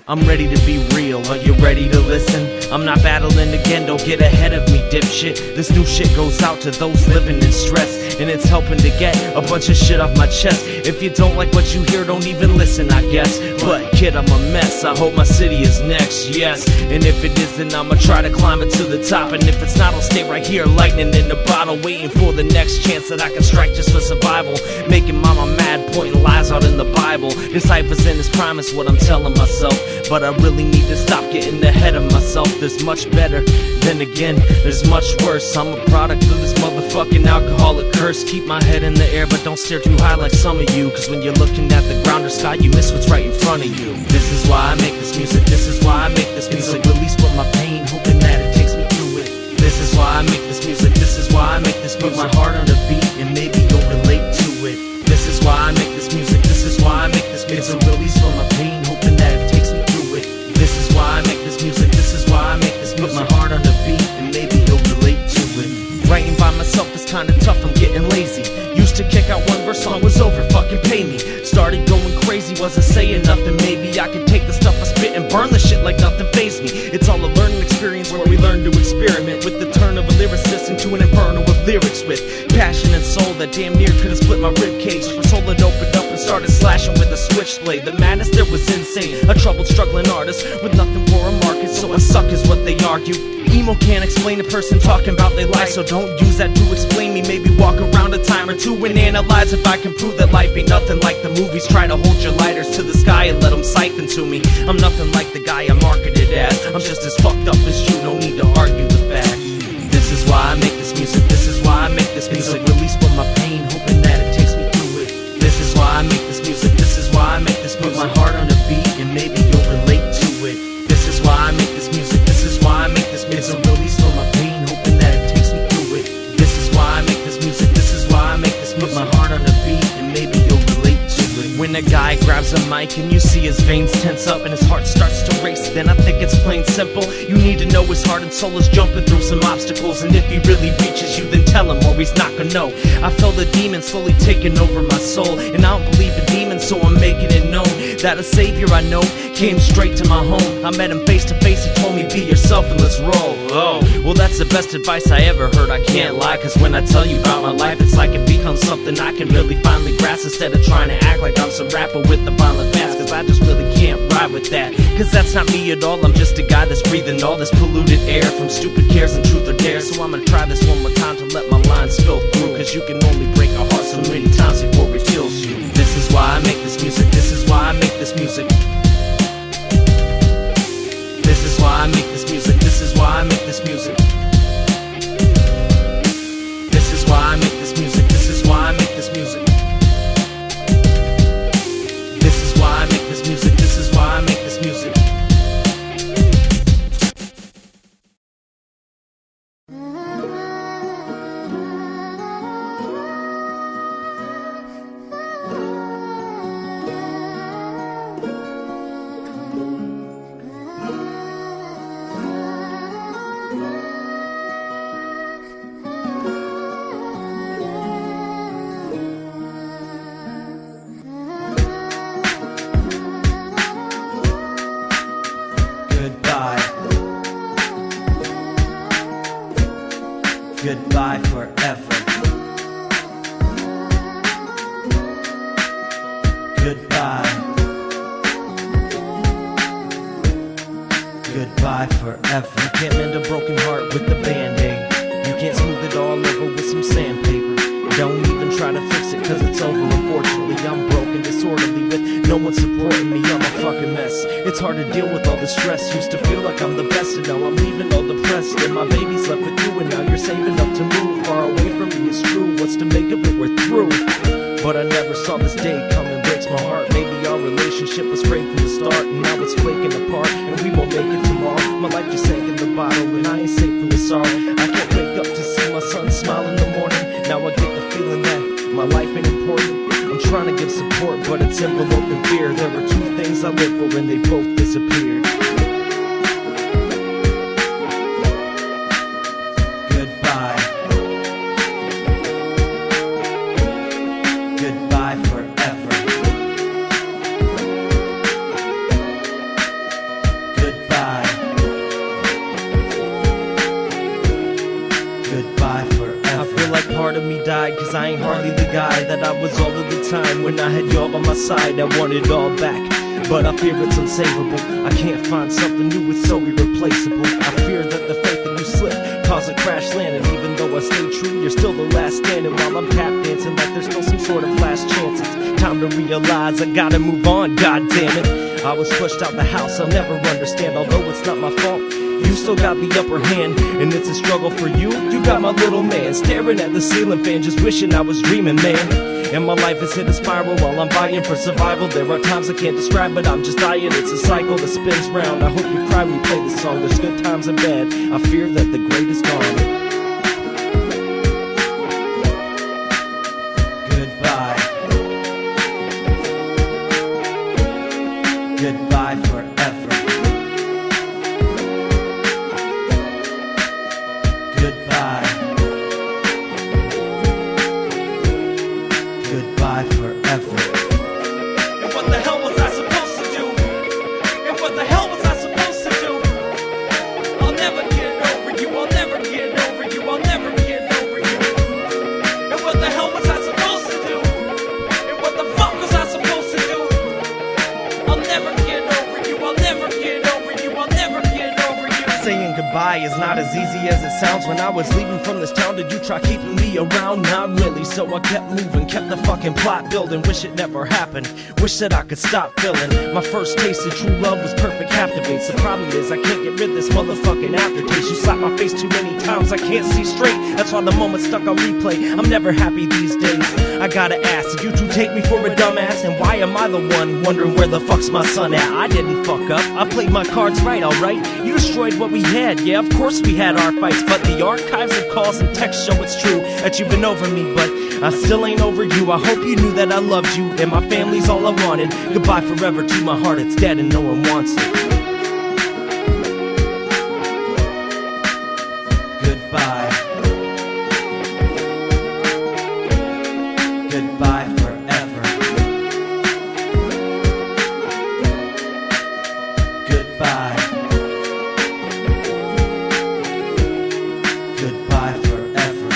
I'm ready to be real, are you ready to listen? I'm not battling again, don't get ahead of me, dipshit. This new shit goes out to those living in stress, and it's helping to get a bunch of shit off my chest. If you don't like what you hear, don't even listen, I guess. But kid, I'm a mess, I hope my city is next, yes. And if it isn't, I'ma try to climb it to the top. And if it's not, I'll stay right here, lightning in the bottle, waiting for the next chance that I can strike just for survival. Making mama mad, pointing lies out in the Bible. This life is in its prime is what I'm telling myself, but I really need to stop getting ahead of myself. There's much better, then again, there's much worse. I'm a product of this motherfucking alcoholic curse. Keep my head in the air, but don't stare too high like some of you, cause when you're looking at the ground or sky, you miss what's right in front of you. This is why I make this music, this is why I make this music. Release what my pain, hoping that it takes me through it. This is why I make this music, this is why I make this music. Put my heart on the beat and maybe you'll relate to it. This is why I make this music, this is why I make this music. It's a release for my pain, hoping that it takes me through it. This is why I make this music, this is why I make this music. Put my heart on the beat and maybe you'll relate to it. Writing by myself is kinda tough, I'm getting lazy. Used to kick out one verse, song was over, fucking pay me. Started going crazy, wasn't saying nothing. Maybe I could take the stuff I spit and burn the shit like nothing fazed me. It's all a learning experience where we learn to experiment with the turn of a lyricist into an inferno of lyrics with passion and soul that damn near could've split my ribcage. My soul had opened up and started slashing with a switchblade. The madness there was insane, a troubled struggling artist with nothing for a market, so I suck is what they argue. Emo can't explain a person talking about they lie, so don't use that to explain me. Maybe walk around a time or two and analyze if I can prove that life ain't nothing like the movies. Try to hold your lighters to the sky and let them siphon to me. I'm nothing like the guy I marketed as, I'm just as fucked up as you, no need to argue the fact. This is why I make this music, this is why I make this music. Release for my pain, hoping that it takes me through it. This is why I make this music, this is why I make this music. Put my heart on the beat and maybe you'll relate to it. This is why I make this music, this is why I make this music. It's a release for my pain, hoping that it takes me through it. This is why I make this music, this is why I make this music. Put my heart on the beat and maybe you'll relate to it. When a guy grabs a mic and you see his veins tense up and his heart starts to race, then I think it's plain simple. You need to know his heart and soul is jumping through some obstacles, and if he really reaches you, then tell him or he's not gonna know. I felt the demon slowly taking over my soul, and I don't believe in demons, so I'm making it known that a savior I know came straight to my home. I met him face to face, he told me be yourself and let's roll. Oh, well that's the best advice I ever heard, I can't lie, cause when I tell you about my life, it's like it becomes something I can really finally grasp, instead of trying to act like I'm some rapper with the violent past, cause I just really can't ride with that. Cause that's not me at all, I'm just a guy that's breathing all this polluted air from stupid cares and truth or dare. So I'm gonna try this one more time to let my lines spill through, cause you can only break a heart so many times before it heals you. This is why I make this music, this is why I make this music. This is why I make this music, this is why I make this music. This is why I make this music, this is why I make this music. This is why I make this music, this is why I make this music. Goodbye forever. Goodbye. Goodbye forever. You can't mend a broken heart with a band-aid. You can't smooth it all over with some sandpaper. Don't even try to fix it, cause it's over. Unfortunately, I'm broken, disorderly, with no one supporting me. I'm a fucking mess. It's hard to deal with all the stress. Used to feel like I'm the best, and now I'm leaving all depressed. And my baby's left with you, and now you're saving up to move far away from me. It's true, what's to make of it? We're through. But I never saw this day coming, breaks my heart. Maybe our relationship was great from the start, and now it's flaking apart, and we won't make it tomorrow. My life just sank in the bottle, and I ain't safe from the sorrow. I can't wake up to see my son smile in the morning. Now I get the feeling that my life ain't important. I'm trying to give support, but it's enveloped in fear. There were two things I lived for, and they both disappeared. Goodbye. Goodbye forever. part of me died, cause I ain't hardly the guy that I was all of the time. When I had y'all by my side, I want it all back, but I fear it's unsavable. I can't find something new, it's so irreplaceable. I fear that the faith that you slip cause a crash landing. Even though I stay true, you're still the last standing, while I'm tap dancing like there's still some sort of last chances. Time to realize I gotta move on, god damn it. I was pushed out the house, I'll never understand, although it's not my fault. You still got the upper hand, and it's a struggle for you. You got my little man staring at the ceiling fan, just wishing I was dreaming, man. And my life has hit a spiral while I'm vying for survival. There are times I can't describe, but I'm just dying. It's a cycle that spins round. I hope you cry when you play this song. There's good times and bad. I fear that the great is gone. Goodbye. Goodbye forever. Goodbye. Goodbye forever. And what the hell was I supposed to do? And what the hell was I supposed to do? I'll never get over you. I'll never get over you. I'll never get over you. And what the hell was I supposed to do? And what the fuck was I supposed to do? I'll never get over you. I'll never get over you. I'll never get over you. Saying goodbye is not as easy as it sounds. When I was leaving from this town, did you try keeping me around? Not really, so I kept moving, kept the fucking plot building. Wish it never happened, wish that I could stop feeling. My first taste of true love was perfect captivates. The problem is I can't get rid of this motherfucking aftertaste. You slap my face too many times, I can't see straight. That's why the moment's stuck on replay. I'm never happy these days. I gotta ask, did you two take me for a dumbass? And why am I the one wondering where the fuck's my son at? I didn't fuck up, I played my cards right, alright? You destroyed what we had, yeah, of course we had our fights, but the archives of calls and texts show it's true that you've been over me, but I still ain't over you. I hope you knew that I loved you, and my family's all I wanted. Goodbye forever to my heart, it's dead and no one wants it. Goodbye. Goodbye forever. Goodbye. Goodbye forever.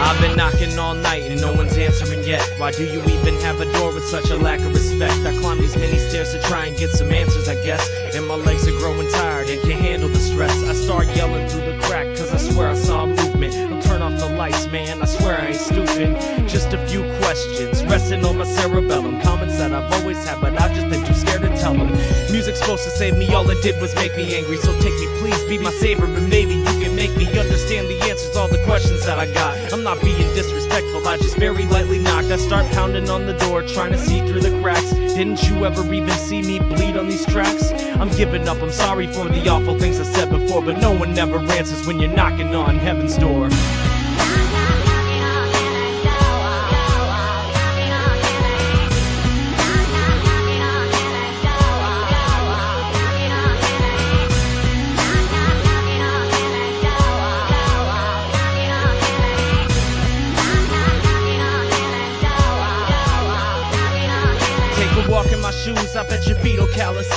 I've been knocking all night and no one's answering yet. Why do you even have a door with such a lack of respect? I climb these many stairs to try and get some answers, I guess. And my legs are growing tired and can't handle the stress. I start yelling through the crack cause I swear I saw a movement. Don't turn off the lights, man, I swear I ain't stupid. Just a few questions resting on my cerebellum. Comments that I've always had but I've just been too scared to tell them. Music's supposed to save me, all it did was make me angry. So take me please, be my savior, and maybe you can make me understand the answers, all the questions that I got. I'm not being disrespectful, I just very lightly knocked. I start pounding on the door, trying to see through the cracks. Didn't you ever even see me bleed on these tracks? I'm giving up, I'm sorry for the awful things I said before, but no one ever answers when you're knocking on heaven's door. Walk in my shoes, I bet your feet will callous,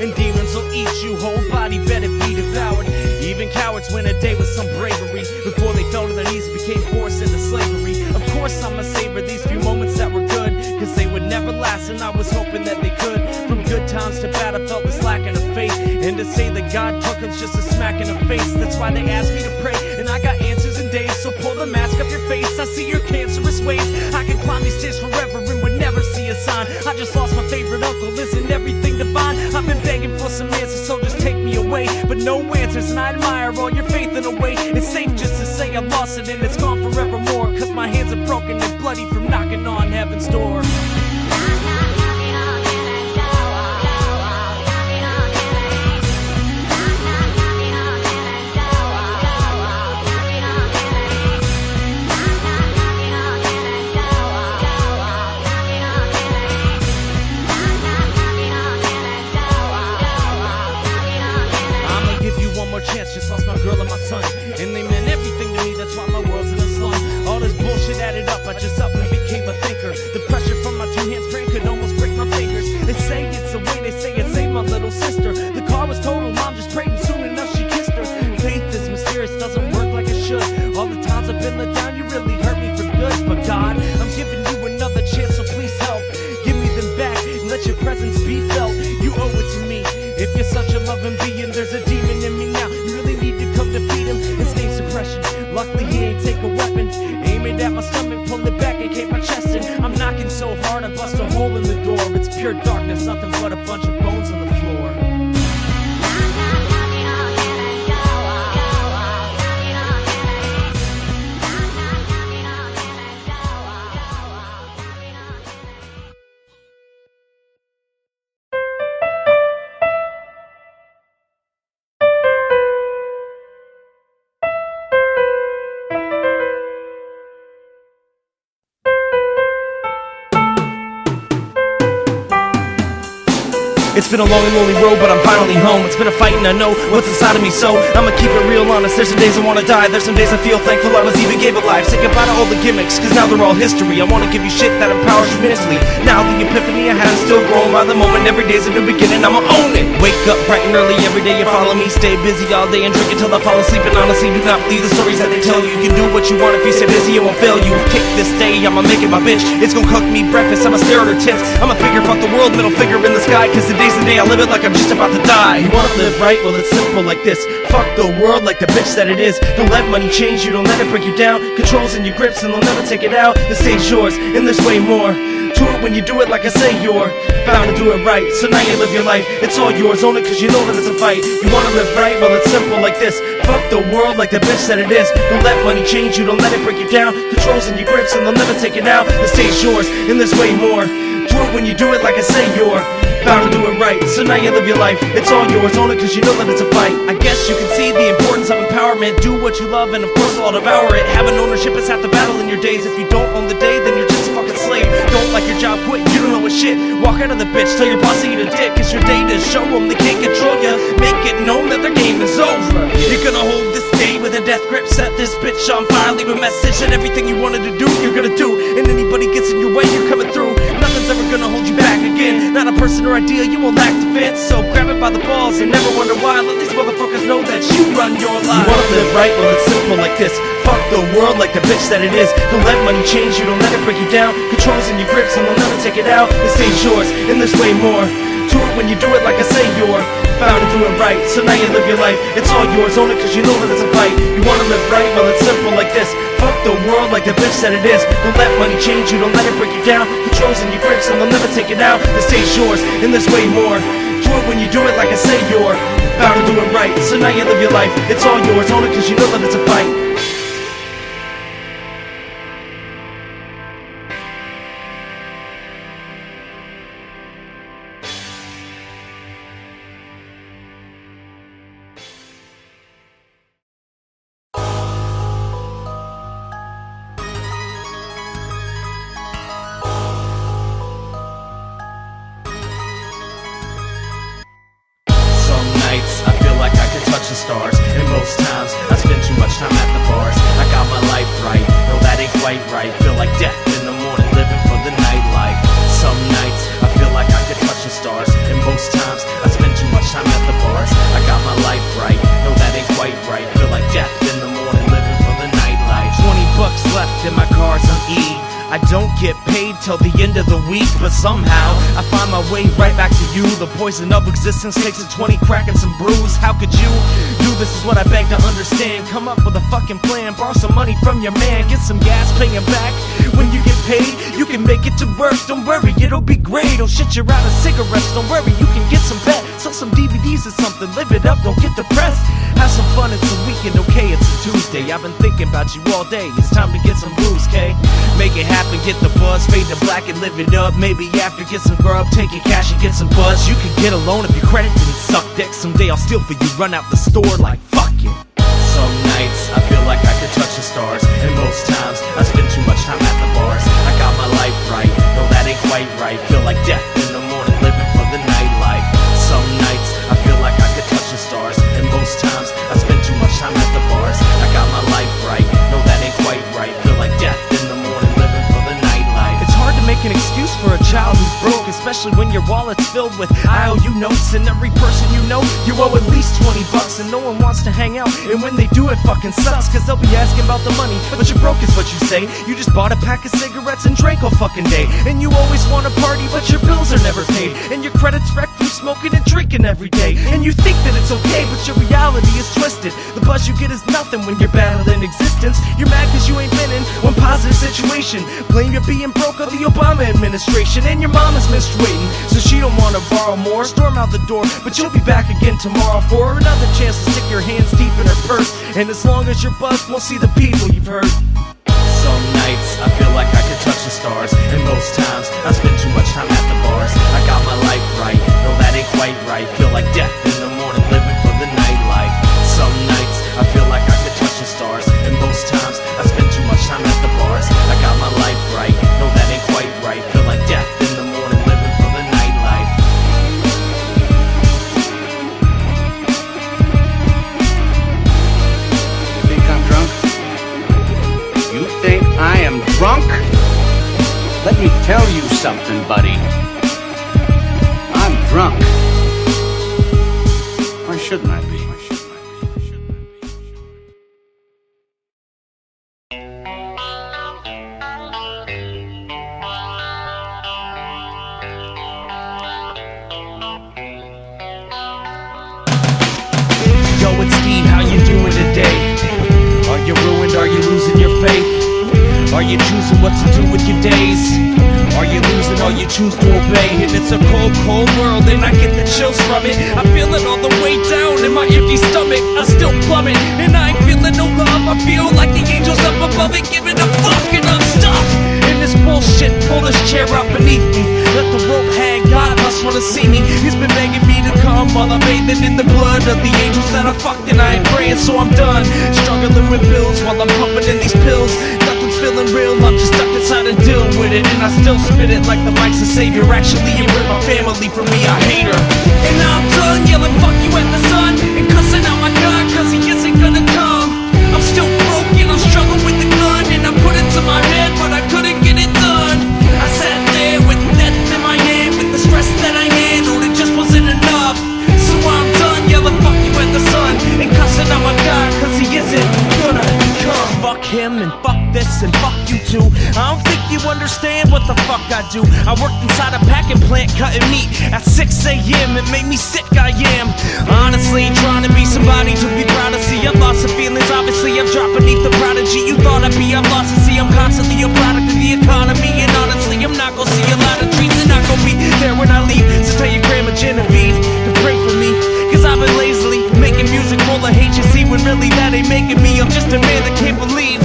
and demons will eat you, whole body better be devoured. Even cowards win a day with some bravery before they fell to their knees and became forced into slavery. Of course I'ma savor these few moments that were good, cause they would never last, and I was hoping that they could. From good times to bad I felt this lacking of faith, and to say that God took them's just a smack in the face. That's why they asked me to pray, and I got answers in days. So pull the mask off your face, I see your cancerous ways. I can climb these stairs forever and would never see a sign. I just lost my favorite uncle, isn't everything divine? I've been begging for some answers, so just take me away. But no answers, and I admire all your faith in a way. It's safe just to say I lost it and it's gone forevermore, cause my hands are broken and bloody from knocking on heaven's door. Chance, just lost my girl and my son, and they meant everything to me, that's why my world's in a slum. All this bullshit added up, I just up and became a thinker. The pressure from my two hands praying could almost break my fingers. They say it's the way, they say it saved my little sister. The car was total, mom just prayed and soon enough she kissed her. Faith is mysterious, doesn't work like it should. All the times I've been let down, you really hurt me for good. But God, I'm giving you another chance, so please help. Give me them back, and let your presence be felt. You owe it to me, if you're such a loving being. There's a demon in me now, defeat him. His name's suppression. Luckily he ain't take a weapon. Aim it at my stomach, pull it back and keep my chest in. I'm knocking so hard I bust a hole in the door. It's pure darkness, nothing but a bunch of bones on the floor. It's been a long and lonely road, but I'm finally home. It's been a fight and I know what's inside of me, so I'ma keep it real honest. There's some days I wanna die, there's some days I feel thankful I was even gave a life. Say goodbye to all the gimmicks, cause now they're all history. I wanna give you shit that empowers you mentally. Now the epiphany I had is still growing by the moment. Every day's a new beginning, I'ma own it. Wake up bright and early every day, you follow me. Stay busy all day and drink until I fall asleep. And honestly, do not believe the stories that they tell you. You can do what you want if you stay busy, it won't fail you. Take this day, I'ma make it my bitch. It's gonna cook me breakfast, I'ma stare at her tits. I'ma figure fuck the world, middle finger in the sky. Cause today's the day I live it like I'm just about to die. You wanna live right? Well, it's simple like this. Fuck the world like the bitch that it is. Don't let money change you, don't let it break you down. Control's in your grips and they'll never take it out. The stage yours, and there's way more to it when you do it like I say you're bound to do it right. So now you live your life, it's all yours. Own it cause you know that it's a fight. You wanna live right? Well, it's simple like this. Fuck the world like the bitch that it is. Don't let money change you, don't let it break you down. Control's in your grips and they'll never take it out. The stage yours, and there's way more to it when you do it like I say you're bound to do it right. So now you live your life, it's all yours. Own it cause you know that it's a fight. I guess you can see the importance of empowerment. Do what you love and of course I'll devour it. Having ownership is half the battle in your days. If you don't own the day, then you're just a fucking slave. Don't like your job, quit, you don't know what shit. Walk out of the bitch, tell your boss to eat a dick. It's your day to show them they can't control ya. Make it known that their game is over. You're gonna hold this day with a death grip. Set this bitch on fire, leave a message. And everything you wanted to do, you're gonna do. And anybody gets in your way, you're coming through. Nothing's ever gonna hold you back again. Not a person or idea, you won't lack defense. So grab it by the balls and never wonder why. Let these motherfuckers know that you run your life. You wanna live right? Well, it's simple like this. Fuck the world like the bitch that it is. Don't let money change you, don't let it break you down. Control's in your grips and they'll never take it out. The stage yours, and there's way more to it when you do it like I say you're bound to do it right. So now you live your life, it's all yours. Own it cause you know that it's a fight. You wanna live right? Well, it's simple like this. Fuck the world like the bitch that it is. Don't let money change you, don't let it break you down. Control's in your grips and they'll never take it out. The stage yours, and there's way more to it when you do it like I say you're bound to do it right. So now you live your life, it's all yours. Own it cause you know that it's a fight. I feel like I could touch the stars, and most times I spend too much time at the bars. I got my life right, no that ain't quite right. Feel like death in the morning, living for the nightlife. Some nights I feel like I could touch the stars, most times I spend too much time at the bars. I got my life right, no that ain't quite right. Feel like death in the morning, living for the nightlife. 20 bucks left and my car's on E. I don't get paid till the end of the week, but somehow I find my way right back to you. The poison of existence takes a 20 crack and some brews. How could you do this is what I beg to understand. Come up with a fucking plan, borrow some money from your man, get some gas, pay him back. When you get paid, you can make it to work. Don't worry, it'll be great. Oh shit, you're out of cigarettes. Don't worry, you can get some bet. Sell some DVDs or something, live it up, don't get depressed. Have some fun, it's a weekend, okay, it's a Tuesday. I've been thinking about you all day, it's time to get some blues, K. Make it happen, get the buzz, fade to black and live it up. Maybe after, get some grub, take your cash and get some buzz. You can get a loan if your credit didn't suck dick. Someday I'll steal for you, run out the store like fuck you. Some nights I feel like I could touch the stars, and most times I spend too much time at the bars. I got my life right, no that ain't quite right. Feel like death in the morning, living for the nightlife. Some nights I feel like I could touch the stars, and most times I spend too much time at the bars. I got my life right, no that ain't quite right. Feel like death in the morning, living for the nightlife. It's hard to make an excuse for a child who's broke, especially when your wallet's filled with IOU notes, and every person you know you owe at least 20 bucks, and no one wants to hang out, and when they do it fucking sucks, cause they'll be asking about the money, but you're broke is what you say. You just bought a pack of cigarettes and drank all fucking day, and you always want to party but your bills are never paid, and your credit's wrecked from smoking and drinking every day, and you think that it's okay but your reality is twisted. The buzz you get is nothing when you're battling existence. You're mad cause you ain't been in one positive situation. Blame your being broke on the Obama administration, and your mama's menstruating so she don't want to borrow more. Storm out the door, but you'll be back again tomorrow for another chance to stick your hands deep in her purse, and as long as you're buzzed, won't see the people you've hurt. Some nights I feel like I could touch the stars, and most times I spend too much time at the bars. I got my life right, no that ain't quite right. Feel like death in the morning, living for the nightlife. Some nights I feel like I could touch the stars, and most times I spend too much time at the bars. I got my life right, no that ain't quite right. Feel like death in the morning, living for the nightlife. You think I'm drunk? You think I am drunk? Let me tell you something, buddy. I'm drunk. Why shouldn't I be? Yo, it's D, how you doing today? Are you ruined? Are you losing your faith? Are you choosing what to do with your days? Are you losing or you choose to obey? And it's a cold, cold world and I get the chills from it. I feel it all the way down in my empty stomach. I still plummet and I ain't feeling no love. I feel like the angels up above it giving a fuck, and I'm stuck in this bullshit. Pull this chair up beneath me, let the rope hang. God must wanna see me. He's been begging me to come while I'm bathing in the blood of the angels that I fucked, and I ain't praying, so I'm done struggling with bills while I'm pumping in these pills. Nothing's feeling real, I'm just stuck inside and dealing with it, and I still spit it like the mic's a savior. Actually, you ripped my family from me, I hate her. And now I'm done yelling fuck you at the sun and cussing out my God cause he isn't gonna come. I'm still broken, I'm struggling with the gun, and I put it to my head but I couldn't get it done. I sat there with death in my hand, with the stress that I handled, it just wasn't enough. So I'm done yelling fuck you at the sun and cussing out my God cause he isn't gonna come. Fuck him and fuck this and fuck you too. I don't think you understand what the fuck I do. I worked inside a packing plant cutting meat at 6 a.m. It made me sick, I am honestly trying to be somebody to be proud of. See, I've lost some feelings, obviously I've dropped beneath the prodigy you thought I'd be. I've lost it, see, I'm constantly a product of the economy, and honestly I'm not gonna see a lot of dreams, and not gonna be there when I leave. So tell your grandma Genevieve to pray for me, cause I've been lazily making music full of hate. You see, when really that ain't making me, I'm just a man that can't believe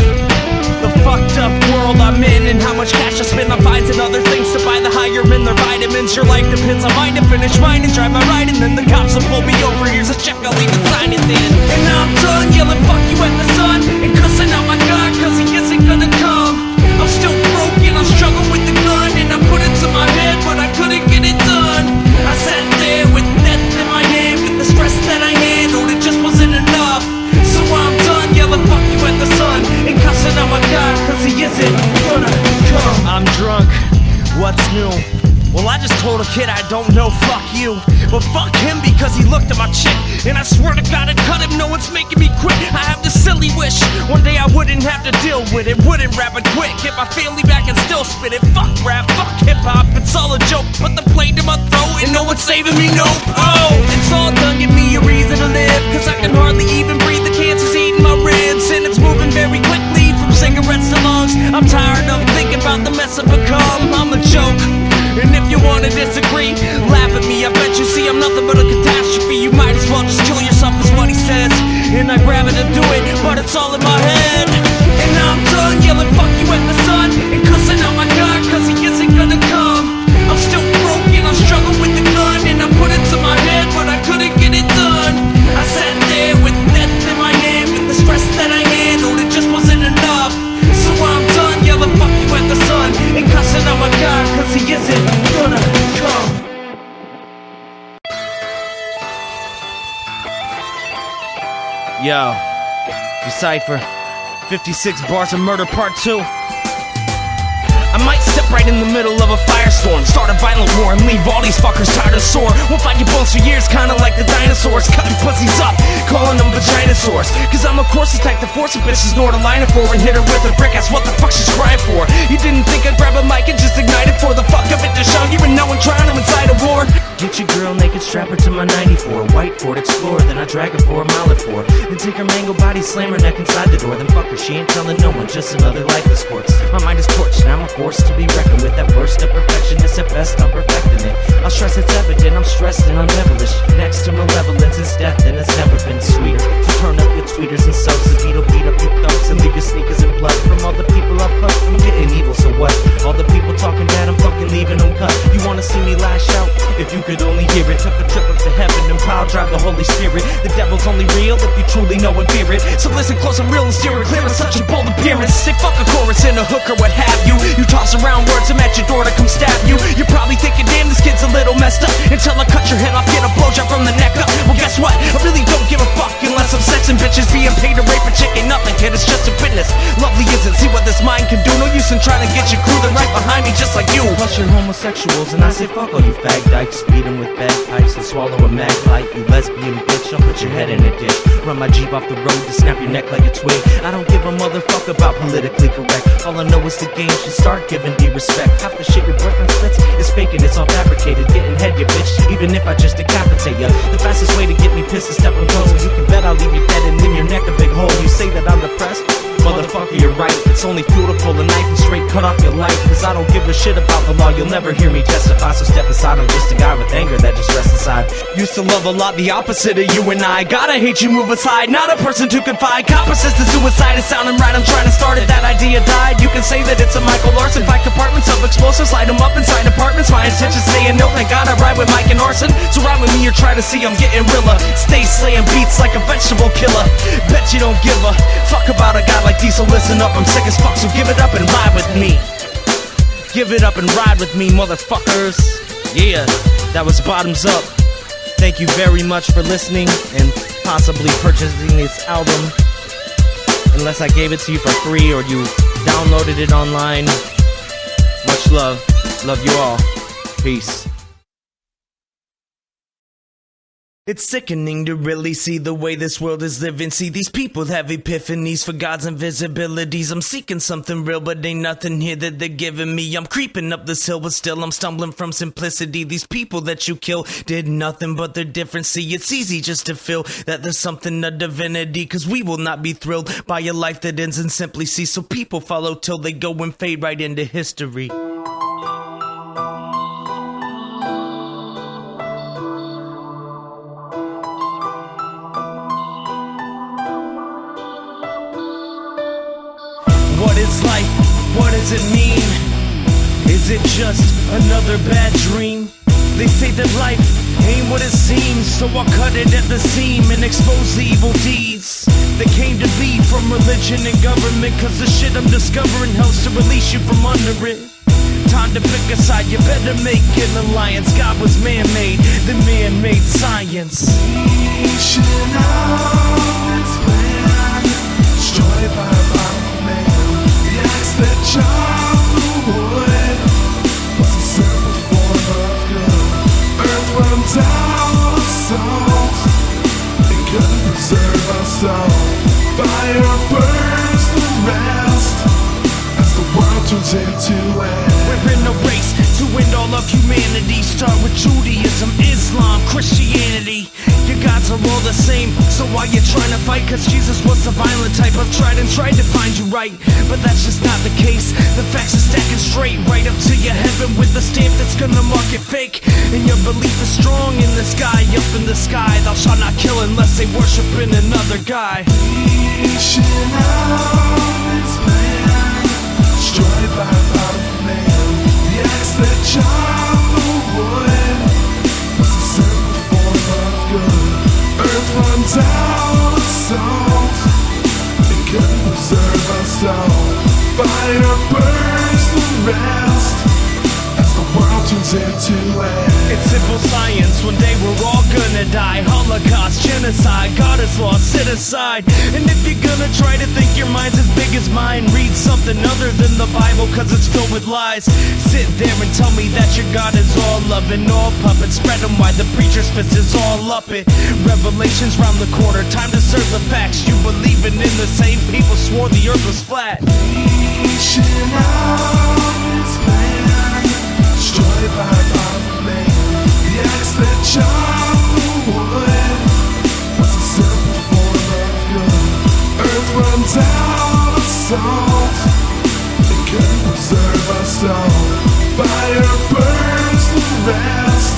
the fucked up world I'm in, and how much cash I spend on fines and other things to buy the higher end, the vitamins. Your life depends on mine to finish mine and drive my ride, and then the cops will pull me over. Here's a check, I'll even sign it then. And now I'm done yelling fuck you at the sun and cussing out my God cause he isn't gonna come. I'm still broken, I'm struggling with the gun, and I put it to my head but I couldn't get it done. I sat there with death in my hand, with the stress that I handled, it just wasn't enough. So I'm done yelling fuck you at the sun and cussing out my God cause he isn't gonna come. I'm drunk, what's new? Well, I just told a kid I don't know, fuck you. But fuck him because he looked at my chick, and I swear to God I'd cut him, no one's making me quit. I have this silly wish, one day I wouldn't have to deal with it. Wouldn't rap and quit, get my family back and still spit it. Fuck rap, fuck hip hop, it's all a joke. Put the blade to my throat and no one's saving me, nope. Oh, it's all done, give me a reason to live, cause I can hardly even breathe, the cancer's eating my ribs. And it's moving very quickly from cigarettes to lungs. I'm tired of thinking about the mess I've become. I'm a joke, and if you wanna disagree, laugh at me. I bet you see I'm nothing but a catastrophe. You might as well just kill yourself, is what he says. And I grab it to do it, but it's all in my head. And now I'm done yelling fuck you at the sun, and cussing out my God cause he isn't gonna come. I'm still broken, I struggle with the gun, and I put it to my head, but I couldn't get it done. I sat there with death in my hand, with the stress that I handled, it just wasn't enough. So I'm done yelling fuck you at the sun, and cussing out my God cause he isn't gonna come. Yo, Decipher, 56 bars of murder part 2. I might step right in the middle of a firestorm, start a violent war and leave all these fuckers tired and sore. We'll find your bones for years, kinda like the dinosaurs, cutting pussies up, calling them vaginosaurs. Cause I'm of course the type to force a bitch to snort a liner for and hit her with a brick ass. What the fuck she's crying for? You didn't think I'd grab a mic and just ignite it for the fuck of it to show you and no one trying to incite a war? Get your girl naked, strap her to my 94, white Ford Explorer, then I drag her for a mile or 4. Then take her mango body, slam her neck inside the door, then fuck her, she ain't telling no one, just another life of sports. My mind is torched, now I'm a force to be reckoned with. That worst of perfection, it's at best I'm perfecting it. I'll stress it's evident, I'm stressed and I'm devilish. Next to malevolence is death, and it's never been sweeter. So turn up your tweeters and subs, the beat'll beat up your thugs and leave your sneakers in blood. From all the people I've cut, I'm getting evil, so what? All the people talking bad, I'm fucking leaving them cut. You wanna see me lash out? If you could only hear it. Took a trip up to heaven and pile drive the Holy Spirit. The devil's only real if you truly know and fear it. So listen close and real and steer it clear of such a bold appearance. Say fuck a chorus and a hook or what have you. You toss around words, I'm at your door to come stab you. You're probably thinking, damn, this kid's a little messed up. Until I cut your head off, get a blowjob from the neck up. Well, guess what? I really don't give a fuck unless I'm sexing bitches. Being paid to rape a chick ain't nothing, kid, it's just a witness. Lovely isn't, see what this mind can do. No use in trying to get your crew, they're right behind me just like you. Plus you're homosexuals and I say fuck all you fag dykes. Beat them with bagpipes and swallow a mag light. You lesbian bitch, I'll put your head in a ditch. Run my Jeep off the road to snap your neck like a twig. I don't give a motherfucker about politically correct. All I know is the game should start giving me respect. Half the shit your boyfriend spits is faking, it's all fabricated. Getting head, you bitch, even if I just decapitate ya. The fastest way to get me pissed is stepping close. You can bet I'll leave you dead and leave your neck a big hole. You say that I'm depressed? Motherfucker, you're right. It's only fuel to pull a knife and straight cut off your life. Cause I don't give a shit about the law, you'll never hear me testify. So step aside, I'm just a guy with anger that just rests inside. Used to love a lot the opposite of you and I. Gotta hate you, move aside, not a person to confide. Cop persistent suicide is sounding right, I'm trying to start it. That idea died, you can say that it's a Michael Larson. Fact compartments of explosives, light them up inside apartments. My intentions saying no, thank God I ride with Mike and Orson. So ride with me or try to see I'm getting realer. Stay slaying beats like a vegetable killer. Bet you don't give a fuck about a guy like Diesel, listen up, I'm sick as fuck, so give it up and ride with me. Give it up and ride with me, motherfuckers. Yeah, that was Bottoms Up. Thank you very much for listening and possibly purchasing this album. Unless I gave it to you for free or you downloaded it online. Much love. Love you all. Peace. It's sickening to really see the way this world is living. See, these people have epiphanies for God's invisibilities. I'm seeking something real, but ain't nothing here that they're giving me. I'm creeping up this hill, but still I'm stumbling from simplicity. These people that you kill did nothing but they're different. See, it's easy just to feel that there's something of divinity, cause we will not be thrilled by a life that ends in simply see. So people follow till they go and fade right into history. What is life? What does it mean? Is it just another bad dream? They say that life ain't what it seems, so I'll cut it at the seam and expose the evil deeds that came to be from religion and government. Cause the shit I'm discovering helps to release you from under it. Time to pick a side, you better make an alliance. God was man-made, then man-made science. Nation of its plan, destroyed by a powerful man. He asked that child the wood was a simple form of good. Fire burns the rest as the world turns into ash. We're in a race to end all of humanity. Start with Judaism, Islam, Christianity. Your gods are all the same, so why you trying to fight? Cause Jesus was the violent type of tried to find you right. But that's just not the case. The facts are stacking straight right up to your heaven with a stamp that's gonna mark it fake. And your belief is strong in the sky, up in the sky. Thou shalt not kill unless they worshiping another guy. Creation of its plan, destroyed by the power of man. The axe that chopped the wood was a simple form of good. Earth runs out of salt, it couldn't preserve us all. Fire burns the rest as the world turns into ash. It's simple science, one day we're all gonna die. Holocaust, genocide, God is lost, sit aside. And if you're gonna try to think your mind's as big as mine, read something other than the Bible, cause it's filled with lies. Sit there and tell me that your God is all loving, all puppet. Spread them wide, the preacher's fist is all up it. Revelation's round the corner, time to serve the facts. You believing in the same people swore the earth was flat. Creation of its plan, destroyed by the power of man. The axe that chopped the wood was a simple form of good. Earth runs out of salt, it couldn't preserve us all. Fire burns the rest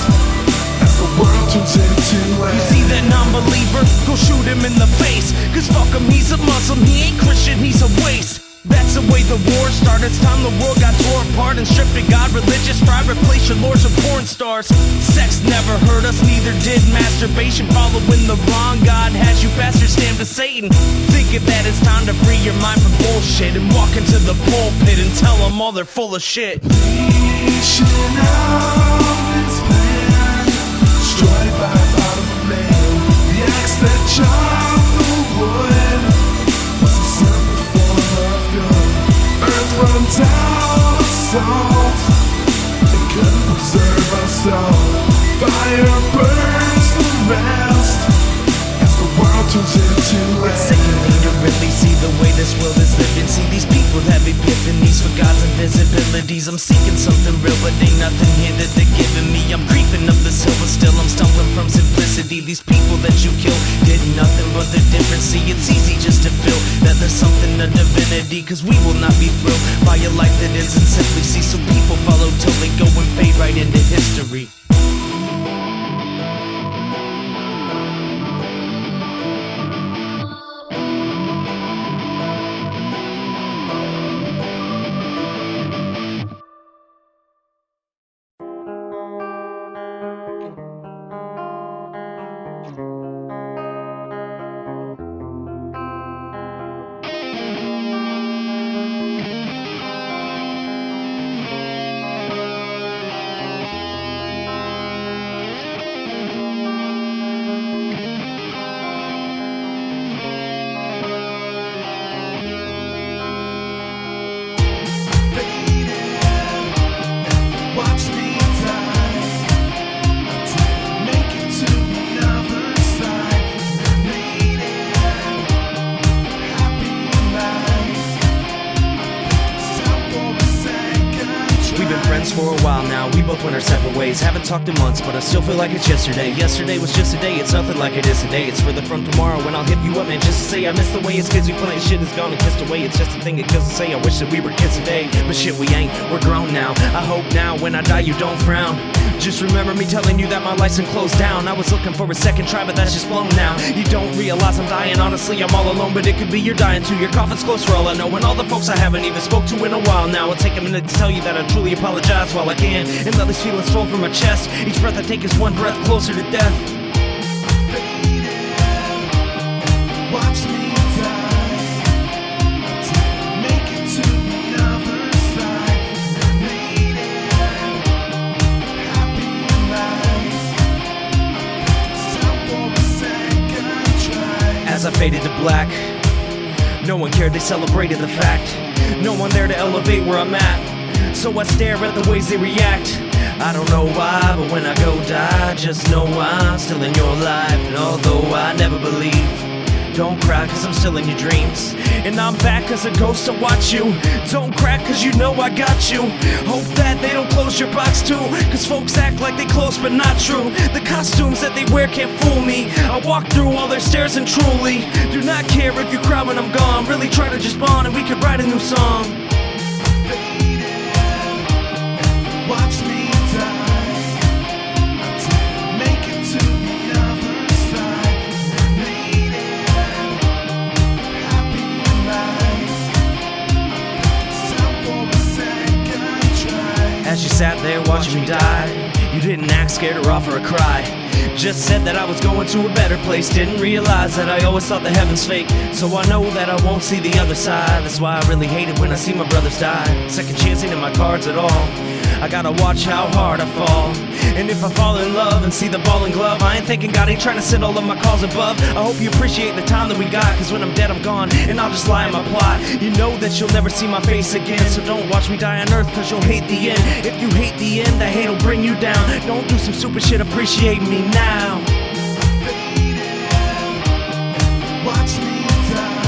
as the world turns into ash. You see that non-believer? Go shoot him in the face. Cause fuck him, he's a Muslim, he ain't Christian, he's a waste. That's the way the war started. It's time the world got tore apart and stripped of God. Religious pride replaced your lords with porn stars. Sex never hurt us, neither did masturbation. Following the wrong God has you bastards stand to Satan. Thinking that it's time to free your mind from bullshit and walk into the pulpit and tell them all they're full of shit. Creation of its plan, destroyed by the power of man. The axe that chopped the wood was a simple form of good. Earth runs out of salt, it couldn't preserve us all. Fire burns the rest as the world turns into It's ash. sickening to really see the way this world is living. See these people have epiphanies for God's invisibilities. I'm seeking something real, but ain't nothing here that they're giving me. I'm creeping up this hill, but still I'm stumbling from simplicity. These people that you kill did nothing but the difference. See, it's easy just to feel that there's something to divinity, cause we will not be thrilled by a life that ends in simply. See, so people follow till they go and fade right into history. Watch me die until I make it to the other side. I made it, happy life. Stop for a second. We've been friends for a while now, we both went our separate ways. Haven't talked in months, but I still feel like it's yesterday. Yesterday was just a day, it's nothing like it is today. It's further from tomorrow when I'll hit you up, man, just to say I miss the way as kids we playing. Shit is gone and kissed away, it's just a thing it kills to say. I wish that we were kids today, but shit we ain't, we're grown now. I hope now when I die you don't frown. Just remember me telling you that my license closed down. I was looking for a second try, but that's just blown now. You don't realize I'm dying, honestly I'm all alone, but it could be you're dying too. Your coffin's close for all I know, and all the folks I haven't even spoke to in a while now. I'll take a minute to tell you that I truly apologize while I can, and let these feelings flow from my chest. Each breath I take is one breath closer to death. Watch me die until I make it to the other side. I made it, happy life. Stop for a second try. As I faded to black, no one cared, they celebrated the fact. No one there to elevate where I'm at, so I stare at the ways they react. I don't know why, but when I go die, just know I'm still in your life. And although I never believed Don't cry cause I'm still in your dreams, and I'm back as a ghost to watch you. Don't crack cause you know I got you. Hope that they don't close your box too, cause folks act like they close but not true. The costumes that they wear can't fool me. I walk through all their stairs and truly do not care if you cry when I'm gone. Really try to just bond and we could write a new song. Watch me die. I didn't make it to the other side. Made it happy life. Stop for a second try. As you sat there watching me die, you didn't act scared or offer a cry. Just said that I was going to a better place. Didn't realize that I always thought the heavens fake. So I know that I won't see the other side. That's why I really hate it when I see my brothers die. Second chance ain't in my cards at all. I gotta watch how hard I fall. And if I fall in love and see the ball and glove, I ain't thinking God ain't trying to send all of my calls above. I hope you appreciate the time that we got, cause when I'm dead I'm gone and I'll just lie in my plot. You know that you'll never see my face again, so don't watch me die on earth cause you'll hate the end. If you hate the end, that hate will bring you down. Don't do some stupid shit, appreciate me now. Watch me die.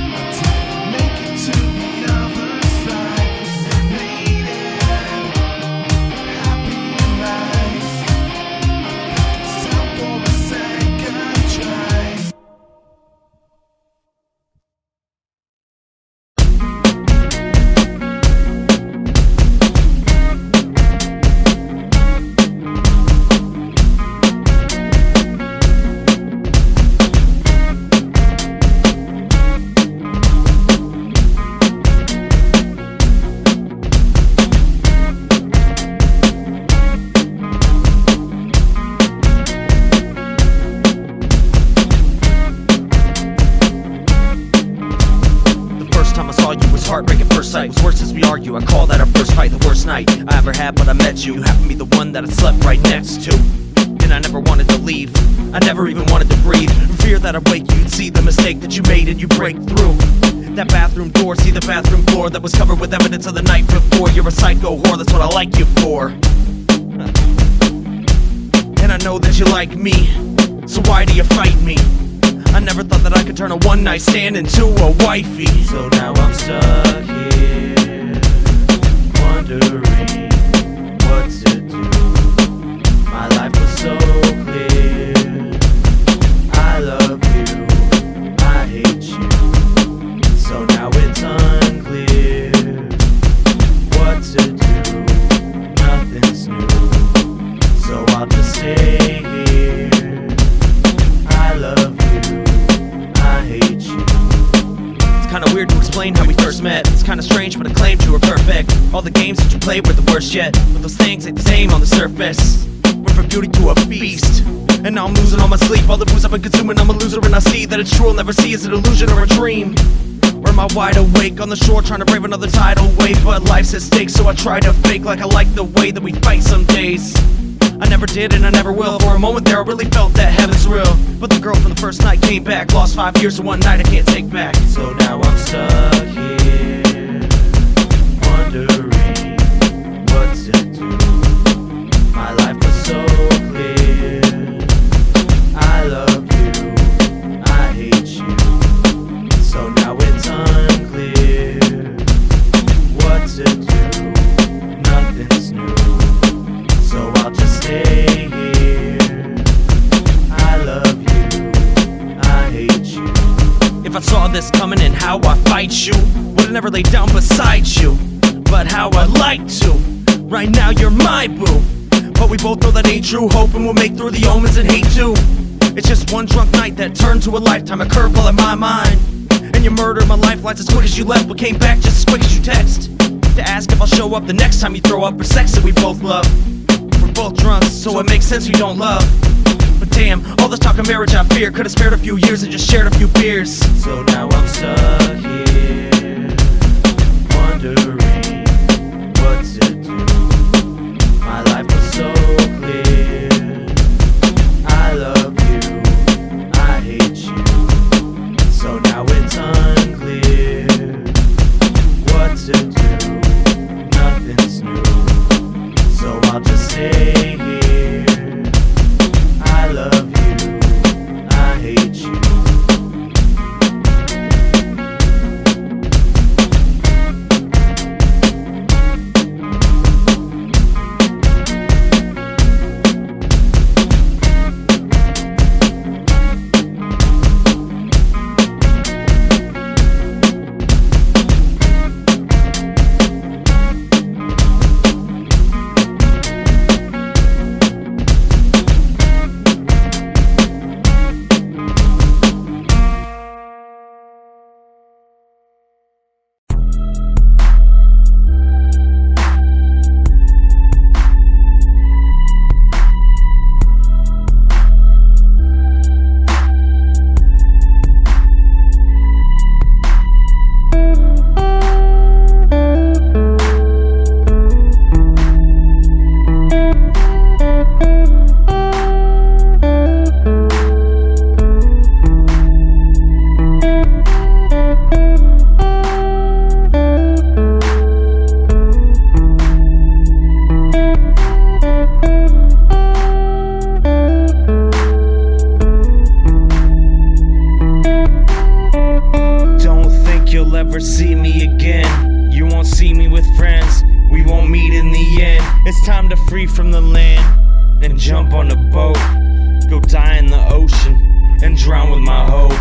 I didn't make it to the other side. Made it happy life. Stop for a second try. Heartbreak at first sight was worse as we argue. I call that our first fight, the worst night I ever had, but I met you. You happened to be the one that I slept right next to, and I never wanted to leave. I never even wanted to breathe. For fear that I'd wake you, you'd see the mistake that you made and you break through that bathroom door, see the bathroom floor that was covered with evidence of the night before. You're a psycho whore, that's what I like you for. And I know that you like me, so why do you fight me? I never thought that I could turn a one-night stand into a wifey. So now I'm stuck here, wondering what to do. My life was so clear. I love you, I hate you. So now it's unclear what to do. Nothing's new, so I'll just stay here. I love you, kinda weird to explain how we first met. It's kinda strange but I claimed you were perfect. All the games that you played were the worst yet, but those things ain't the same on the surface. Went from beauty to a beast, and now I'm losing all my sleep. All the booze I've been consuming, I'm a loser, and I see that it's true. I'll never see is it illusion or a dream. Or am I wide awake on the shore trying to brave another tidal wave? But life's at stake, so I try to fake like I like the way that we fight some days. I never did and I never will. For a moment there I really felt that heaven's real, but the girl from the first night came back. Lost 5 years in one night I can't take back. So now I'm stuck here, wondering what to do. My life was so clear. I love you, I hate you. So now it's unclear what to do. Nothing's new, so I'll just stay here. I love you, I hate you. If I saw this coming and how I fight you, would've never laid down beside you. But how I'd like to, right now you're my boo. But we both know that ain't true, hoping we'll make through the omens and hate too. It's just one drunk night that turned to a lifetime, a curveball in my mind. And you murdered my lifelines as quick as you left, but came back just as quick as you text to ask if I'll show up the next time you throw up for sex that we both love. We're both drunk, so it makes sense we don't love. But damn, all this talk of marriage I fear could've spared a few years and just shared a few beers. So now I'm stuck here, wondering what to do. My life was so clear. I love you, I hate you. So now it's unclear what to do. Nothing's new, so I'll just stay here. I love you, I hate you. free from the land and jump on a boat. Go die in the ocean and drown with my hope.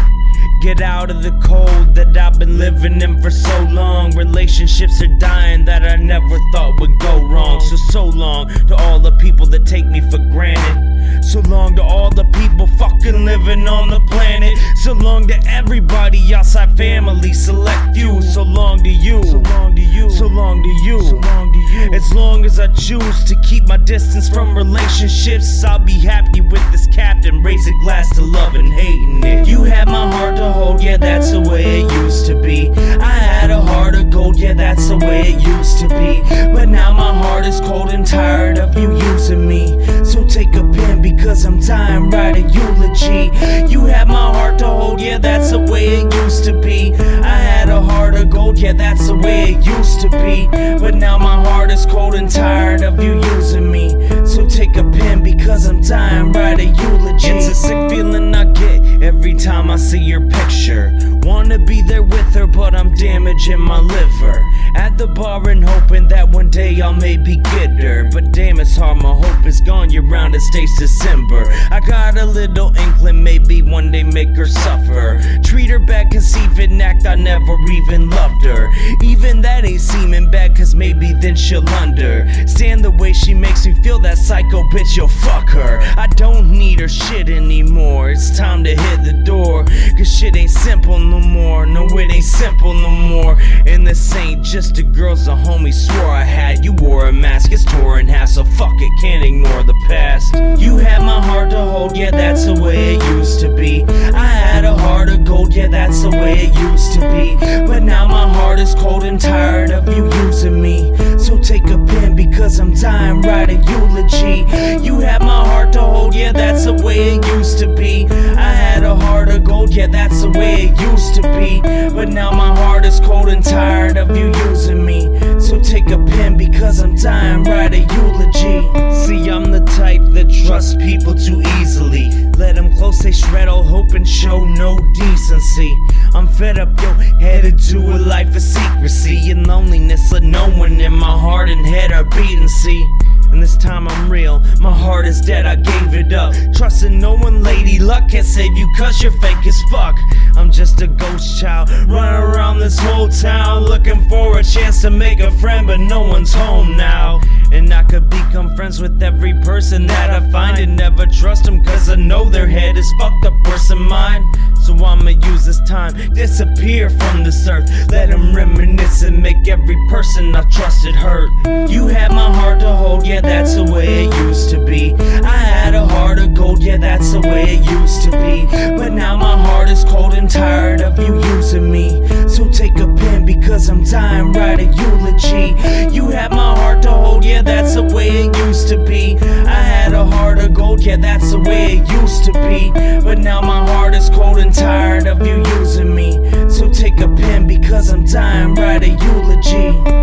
Get out of the cold that I've been living in for so long. Relationships are dying that I never thought would go wrong. So long to all the people that take me for granted. So long to all the people fucking living on the planet. So long to everybody outside family, select few. So long to you, so long to you, so long to you, so long to you. As long as I choose to keep my distance from relationships, I'll be happy with this captain. Raise a glass to love and hating it. You had my heart to hold, yeah, that's the way it used to be. I had a heart of gold, yeah, that's the way it used to be. But now my heart is cold and tired of you using me. So take a pen because I'm dying, write a eulogy. You had my heart to hold, yeah, that's the way it used to be. I had a heart of gold, yeah, that's the way it used to be. But now my heart is cold and tired of you using me. So take a pen because I'm dying, write a eulogy. It's a sick feeling I get every time I see your picture. Wanna be there with her, but I'm damaging my liver. At the bar and hoping that one day I'll maybe get her. But damn, it's hard, my hope is gone, you're round, it stays December. I got a little inkling, maybe one day make her suffer. Treat her bad, conceive and act I never even loved her. Even that ain't seeming bad, cause maybe then she'll understand the way she makes me feel. That psycho bitch, you'll fuck her. I don't need her shit anymore, it's time to hit the door. Cause shit ain't simple no more, no it ain't simple no more. And this ain't just a girl's a homie swore I had. You wore a mask, it's tore in half, so fuck it, can't ignore the past. You had my heart to hold, yeah, that's the way it used to be. I had a heart of gold, yeah, that's the way it used to be. But now my heart is cold and tired of you using me. So take a pen because I'm dying, write a eulogy. You had my heart to hold, yeah, that's the way it used to be. I had a heart of gold, yeah, that's the way it used to be. But now my heart is cold and tired of you using me. So take a pen because I'm dying, write a eulogy. See, I'm the type that trusts people too easily. Let them close, they shred all hope and show no decency. I'm fed up, yo, headed to a life of secrecy and loneliness. Let no one in my heart and head are beating, see. And this time I'm real, my heart is dead, I gave it up. Trusting no one, lady luck can't save you cause you're fake as fuck. I'm just a ghost child, running around this whole town, looking for a chance to make a friend, but no one's home now. And I could become friends with every person that I find, and never trust them cause I know their head is fucked up worse than mine. So I'ma use this time, disappear from this earth. Let them reminisce and make every person I trusted hurt. You had my heart to hold, yeah, that's the way it used to be. I had a heart of gold, yeah, that's the way it used to be. But now my heart is cold and tired of you using me. So take a pen because I'm dying, write a eulogy. You had my heart to hold, yeah, that's the way it used to be. I had a heart of gold, yeah, that's the way it used to be. But now my heart is cold and tired of you using me. So take a pen because I'm dying, write a eulogy.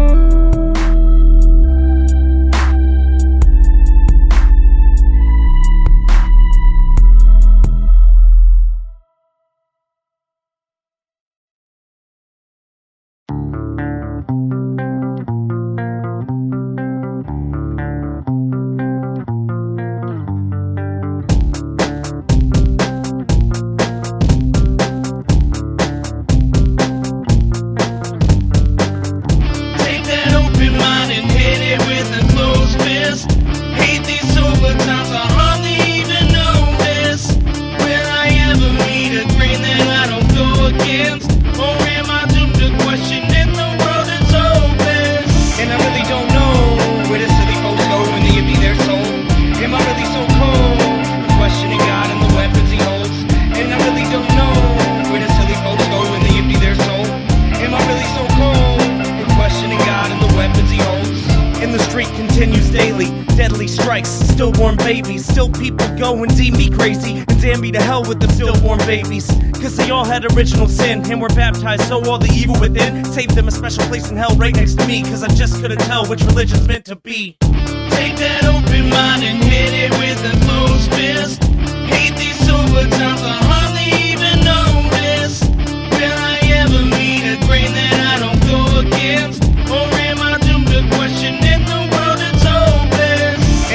Stillborn babies, still people go and deem me crazy, and damn me to hell with them stillborn babies. Cause they all had original sin and were baptized, so all the evil within saved them a special place in hell right next to me. Cause I just couldn't tell which religion's meant to be. Take that open mind and hit it with a closed fist. Hate these sober times, I hardly even notice. Will I ever meet a grain that I don't go against? Or am I doomed to question in the world that's hopeless?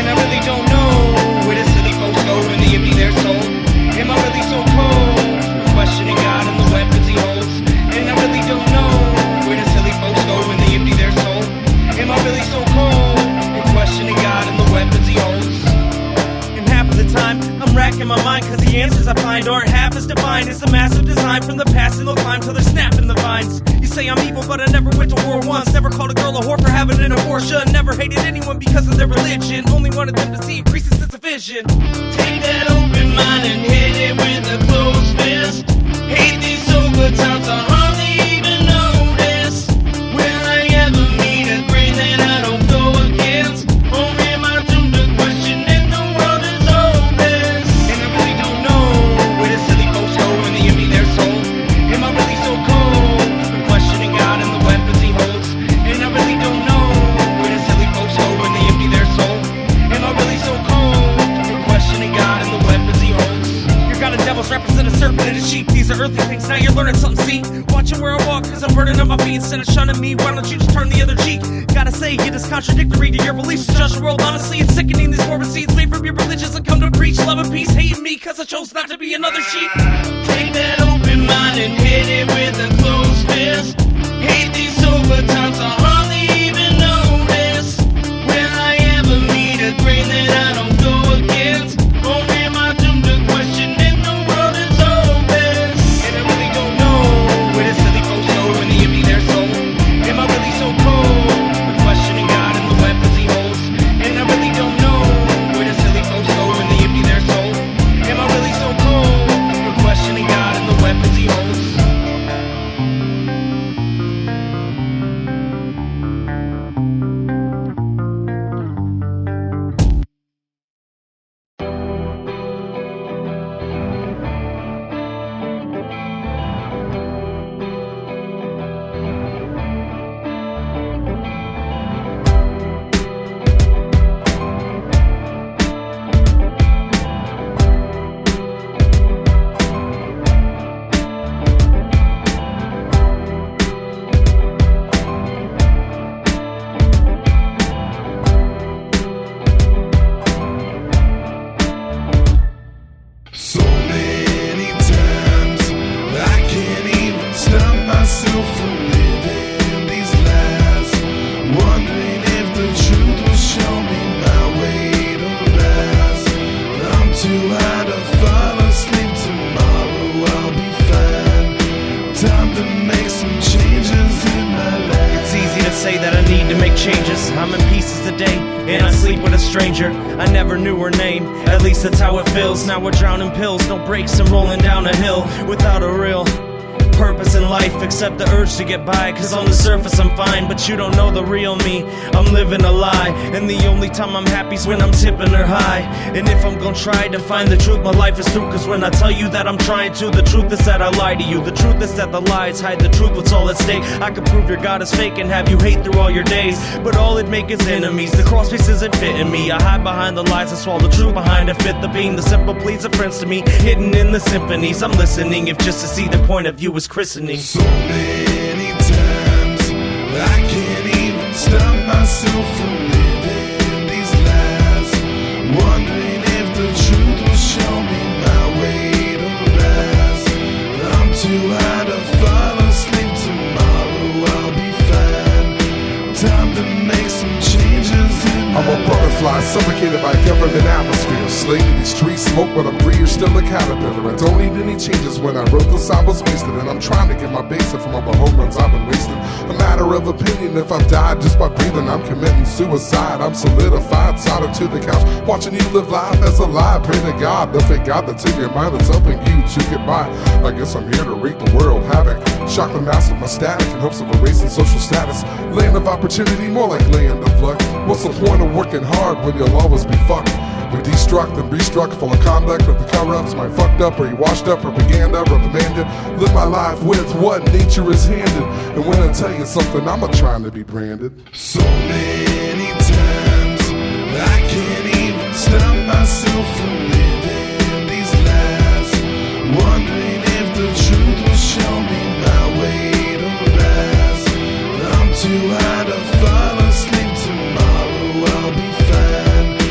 Cause the answers I find aren't half as divine as the massive design from the past, and they'll climb till they're snapping the vines. You say I'm evil, but I never went to war once. Never called a girl a whore for having an abortion. Never hated anyone because of their religion. Only wanted them to see increasing sense of vision. Take that open mind and hit it with a closed fist. Hate these sober times, I hardly even notice. Will I ever meet a grain that I don't go against? Or am I doomed to question if the world is hopeless? And I really don't know where the silly folks go when they empty their soul. Am I really so cold for questioning God and the weapons he holds? And I really don't know where the silly folks go when they empty their soul. Am I really so cold for questioning God and the weapons he holds? Your God and devils represent a serpent and a sheep. These are earthly things, now you're learning something, see? Watching where I walk, cause I'm burning on my feet. Instead of shunning me, why don't you just turn the other cheek? Gotta say, it is contradictory to your beliefs to judge the world. Honestly, it's sickening, these morbid seeds made from your religions and come to preach love and peace. Hating me cause I chose not to be another sheep. Take that open mind and hit it with a closed fist. Hate these sober times, I hardly even notice. Will I ever meet a grain that I don't go against? Or am I doomed to question if the world is hopeless? And I really don't know where the silly folks go when they empty their soul. Am I really so cold for questioning God and the weapons he holds? And I really don't know where the silly folks go when they empty their soul. Am I really so cold for questioning God and the weapons he holds? So many times I can't even stop myself from living these lies, wondering if the truth will show me my way to rise. I'm too high to fall asleep, tomorrow I'll be fine. Time to make some changes in my life. It's easy to say that I need to make changes. I'm in pieces today, and I sleep with a stranger. I never knew her name, at least that's how it feels. Now we're drowning pills, no brakes and rolling down a hill without a real purpose in life except the urge to get by. Cause on the surface I'm fine, but you don't know the real me. I'm living a lie, and the only time I'm happy's when I'm tipping her high. And if I'm gonna try to find the truth, my life is through. Cause when I tell you that I'm trying to, the truth is that I lie to you. The truth is that the lies hide the truth, what's all at stake. I could prove your God is fake and have you hate through all your days, but all it'd make is enemies. The crossface isn't fitting me. I hide behind the lies and swallow the truth behind it. Fit the beam, the simple pleas of friends to me, hidden in the symphonies. I'm listening if just to see the point of view is christening. So many times I can't even stop myself from living these lies, wondering if the truth will show me my way to rise. I'm too high to fall asleep, tomorrow I'll be fine. Time to make some changes in my I'm a butterfly suffocated by government atmosphere. Slave in these streets, smoke, but I'm free, you're still a caterpillar. I don't need any changes. When I wrote this, I was wasted, and I'm trying to get my basic from all the home runs I've been wasting. A matter of opinion, if I've died just by breathing, I'm committing suicide. I'm solidified, soldered to the couch, watching you live life as a lie. Pray to God, the fake God that's in your mind that's helping you to get by. I guess I'm here to wreak the world havoc, shock the mass with my static in hopes of erasing social status. Land of opportunity, more like land of luck. What's the point of working hard when you'll always be fucked? We destruct and restruct, full of conduct of the cover-ups. Am I fucked up, or you washed up, propaganda, reprimanded? Live my life with what nature is handed, and when I tell you something, I'm not trying to be branded. So many times I can't even stop myself from living these lies, wondering if the truth will show me my way to rise. I'm too high to fall asleep, tomorrow I'll be fine.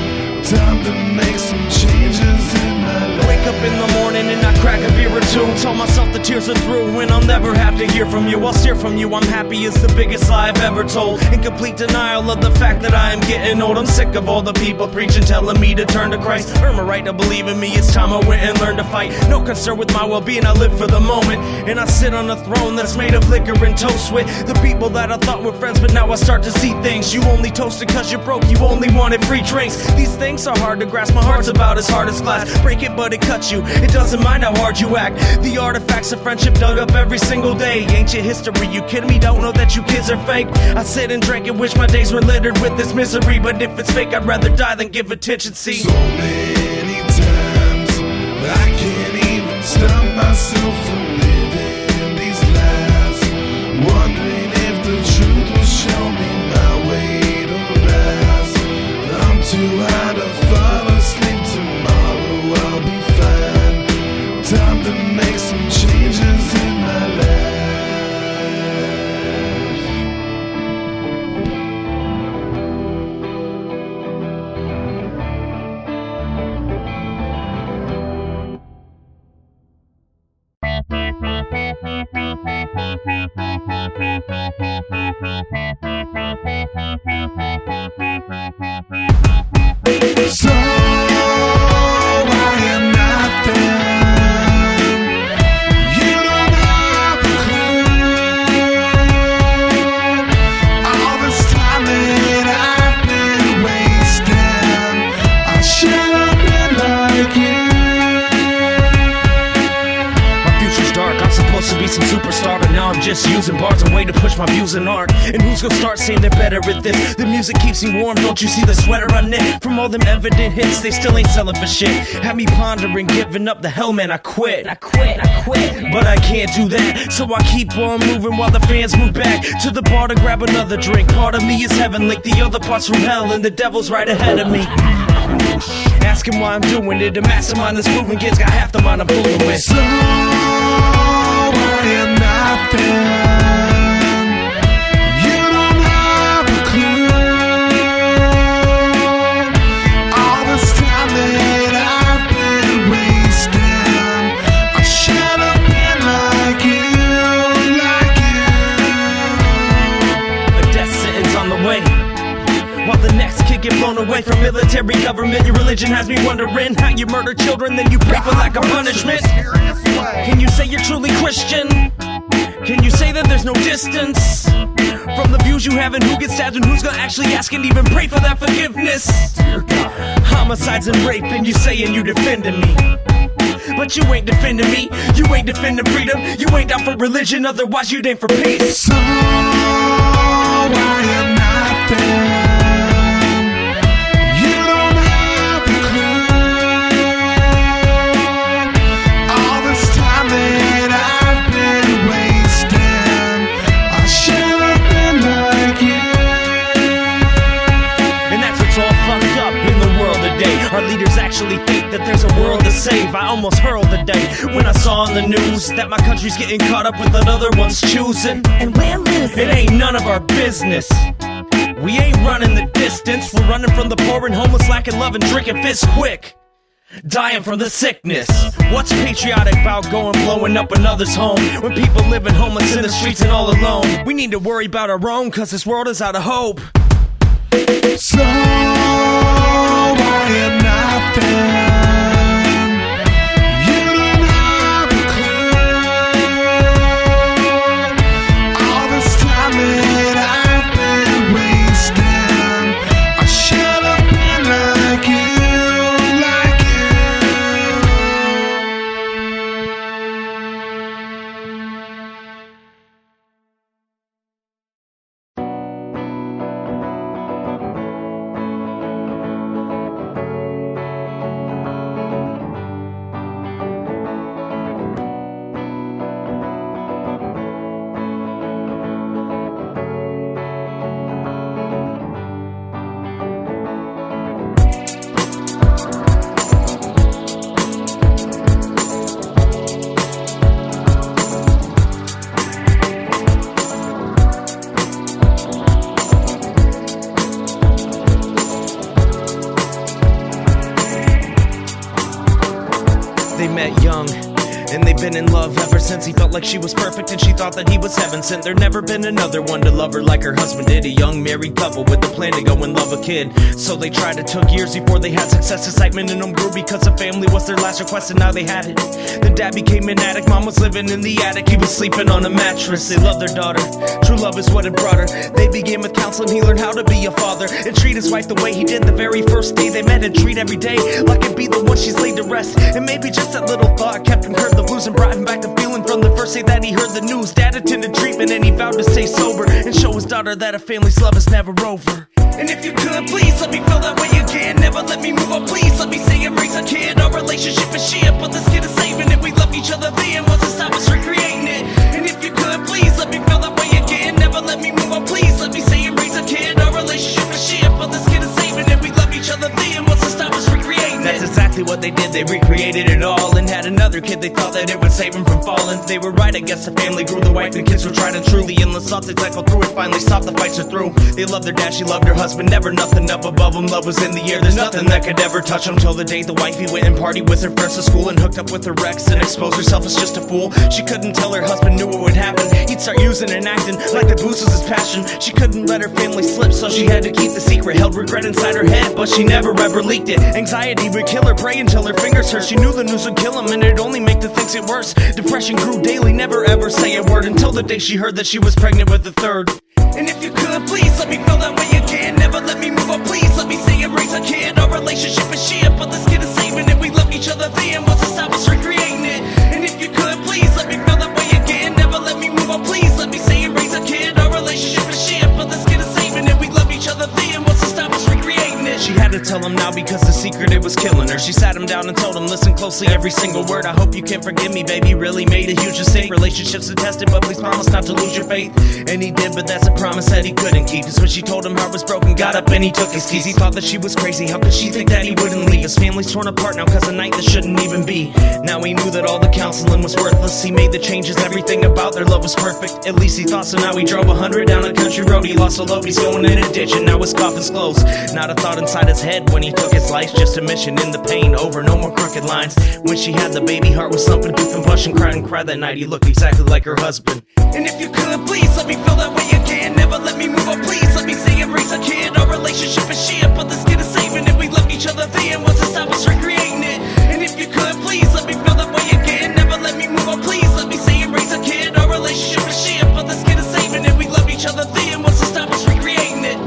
Time to make some changes in my life. Wake up in the morning and I crack a beer or two. to. Tell myself the tears are through and I'll never have to hear from you. I'll steer from you, I'm happy it's the biggest lie I've ever told. In complete denial of the fact that I am getting old. I'm sick of all the people preaching, telling me to turn to Christ. Earn my right to believe in me, it's time I went and learned to fight. No concern with my well-being, I live for the moment. And I sit on a throne that's made of liquor and toast with the people that I thought were friends, but now I start to see things. You only toasted cause you're broke, you only wanted free drinks. These things are hard to grasp, my heart's about as hard as glass. Break it but it cuts you, it doesn't mind how hard you act. The artifacts of friendship dug up every single day. Ancient history, you kidding me? Don't know that you kids are fake. I sit and drink and wish my days were littered with this misery. But if it's fake, I'd rather die than give attention, see. So many times I can't even stop myself from living these lives, wondering if the truth will show me my way to rise. I'm too high to fall asleep, tomorrow I'll be fine. Time to make some changes in my life. So I am nothing. You don't have a clue. All this time that I've been wasting, I should have been like you. My future's dark, I'm supposed to be some superstar, but now I'm just using bars a way to push my views in art. And who's gonna start saying they're better at this? The music keeps me warm, don't you see the sweater I knit? From all them evident hits, they still ain't selling for shit. Had me pondering, giving up the hell, man, I quit. But I can't do that, so I keep on moving while the fans move back to the bar to grab another drink. Part of me is heaven, like the other part's from hell, and the devil's right ahead of me. Asking why I'm doing it, a mastermind that's moving kids got half the mind I'm fooling with. So I am nothing. You don't have a clue. All this time that I've been wasting, I should have been like you. A death sentence on the way, while the next kid get blown away from military government. Your religion has me wondering how you murder children, then you pray for lack of punishment. Can you say you're truly Christian? Can you say that there's no distance from the views you have and who gets stabbed and who's gonna actually ask and even pray for that forgiveness? Homicides and rape, and you saying you defending me, but you ain't defending me. You ain't defending freedom. You ain't down for religion, otherwise you'd aim for peace. So I am nothing. You don't have a clue. All this time that I've been wasting, I should have been like you. And that's what's all fucked up in the world today. Our leaders actually think that there's a world to save. I almost hurled the day when I saw on the news that my country's getting caught up with another one's choosing, and we're losing. It ain't none of our business. We ain't running the distance. We're running from the poor and homeless, lacking love and drinking fists quick, dying from the sickness. What's patriotic about going blowing up another's home when people living homeless in the streets and all alone? We need to worry about our own, cause this world is out of hope. So I am nothing. You don't have a clue. All this time that I've been wasting, I should have been like you, They met young And they've been in love ever since. He felt like she was perfect and she thought that he was heaven sent. There never been another one to love her like her husband did. A young married couple with a plan to go and love a kid. So they tried. It took years before they had success. Excitement in them grew because a family was their last request, and now they had it. Then dad became an addict, mom was living in the attic, he was sleeping on a mattress. They loved their daughter, true love is what it brought her. They began with counseling, he learned how to be a father and treat his wife the way he did the very first day they met, and treat every day like it'd be the one she's laid to rest. And maybe just that little thought kept him curb the blues and brought him back to feeling from the first day that he heard the news. Dad attended treatment and he vowed to stay sober and show his daughter that a family's love is never over. And if you could, please let me feel that way again. Never let me move on, please let me see and raise a kid. Our relationship is shit, but this kid is saving it. We love each other then, once it stop us recreating it. And if you could, please let me feel that way again. Never let me move on, please let me see and raise a kid. Our relationship is shit, but this kid is saving it. We love each other then, once it stop us recreating it. That's exactly what they did, they recreated it all. And had another kid, they thought that it would save him from falling. They were right, I guess the family grew. The wife and kids were tried and truly. Endless thoughts they cycled through and finally stopped, the fights are through. They loved their dad, she loved her husband, never nothing up above them. Love was in the air, there's nothing that could ever touch them. Till the day the wifey went and partied with her friends to school and hooked up with her ex and exposed herself as just a fool. She couldn't tell her husband knew what would happen. He'd start using and acting like the booze was his passion. She couldn't let her family slip, so she had to keep the secret. Held regret inside her head, but she never ever leaked it. Anxiety would kill her, pray until her fingers hurt. She knew the news would kill him and it'd only make the things get worse. Depression grew daily, never ever say a word, until the day she heard that she was pregnant with a third. And if you could, please let me feel that way again. Never let me move on, please let me see and raise a kid. Our relationship is shit, but this kid is saving it. We love each other then, once it stop us recreating it. And if you could, please let me feel that way again. Never let me move on, please let me see and raise a kid. Our relationship is shit, but this kid is saving it. We love each other then, once it stop us recreating it. She had to tell him now because the secret, it was killing her. She sat him down and told him, listen closely, every single word. I hope you can forgive me, baby, really made a huge mistake. Relationships are tested, but please promise not to lose your faith. And he did, but that's a promise that he couldn't keep. Just when she told him heart was broken, got up and he took his keys. He thought that she was crazy, how could she think that he wouldn't leave? His family's torn apart now cause a night that shouldn't even be. Now he knew that all the counseling was worthless. He made the changes, everything about their love was perfect. At least he thought so. Now he drove 100 down a country road. He lost a load, he's going in a ditch and now his coffin's closed. Not a thought inside his head when he took his life, just a mission in the pain over, no more crooked lines. When she had the baby, heart was thumping through compulsion, cried and cried that night. He looked exactly like her husband. And if you could, please let me feel that way again. Never let me move on, please let me see and raise a kid. Our relationship is shit, but this kid is saving it. We love each other then, once it stop us recreating it. And if you could, please let me feel that way again. Never let me move on, please let me see and raise a kid. Our relationship is shit, but this kid is saving it. We love each other then, once it stop us recreating it.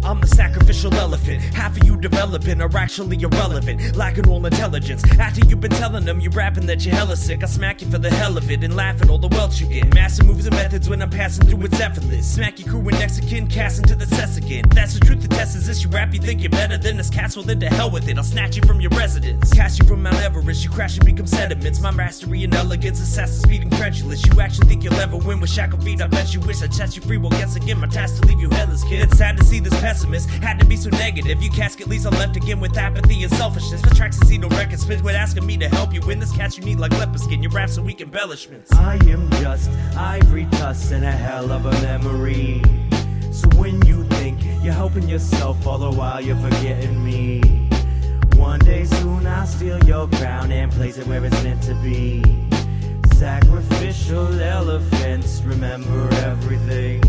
I'm the sacrificial elephant. Half of you developing are actually irrelevant, lacking all intelligence. After you've been telling them you're rapping that you're hella sick, I smack you for the hell of it and laugh at all the welts you get. Master moves and methods when I'm passing through, it's effortless. Smack your crew and next again, cast into the cess again. That's the truth, the test is this. You rap, you think you're better than this cast, well then to hell with it. I'll snatch you from your residence, cast you from Mount Everest. You crash and become sediments. My mastery and elegance, assassin's speed incredulous. You actually think you'll ever win with shackled feet? I bet you wish I set you free. Well, guess again, my task to leave you headless, kid. It's sad to see this pessimist had to be so negative. You casket leaves are left again with apathy and selfishness. For tracks to see no record spins with asking me to help you win this catch you need like leopard skin. Your rap's so weak embellishments. I am just ivory tusk and a hell of a memory. So when you think you're helping yourself, all the while you're forgetting me. One day soon I'll steal your crown and place it where it's meant to be. Sacrificial elephants, remember everything.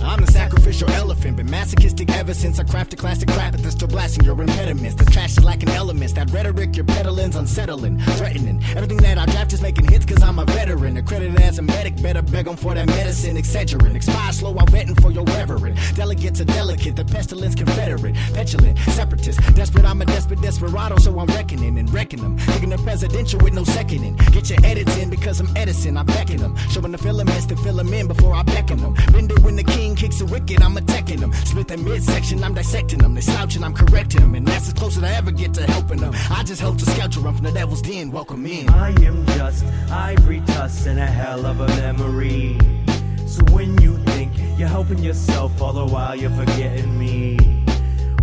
I'm the sacrificial elephant, been masochistic ever since I crafted classic rap that's still blasting your impediments. The trash is lacking elements, that rhetoric you're peddling's unsettling, threatening. Everything that I draft is making hits cause I'm a veteran. Accredited as a medic, better beg them for that medicine, Excedrin. Expire slow while vetting for your reverend. Delegates are delicate, the pestilence confederate. Petulant, separatist, desperate, I'm a desperate desperado, so I'm reckoning and wrecking them. Thinking the presidential with no seconding. Get your edits in because I'm Edison, I beckon them. Showing the filaments to fill them in before I beckon them. Been there when the king kicks are wicked, I'm attacking them. Split that midsection, I'm dissecting them. They slouching, I'm correcting them. And that's as close as I ever get to helping them. I just help to scout you run from the devil's den. Welcome in. I am just ivory tusk and a hell of a memory. So when you think you're helping yourself, all the while you're forgetting me.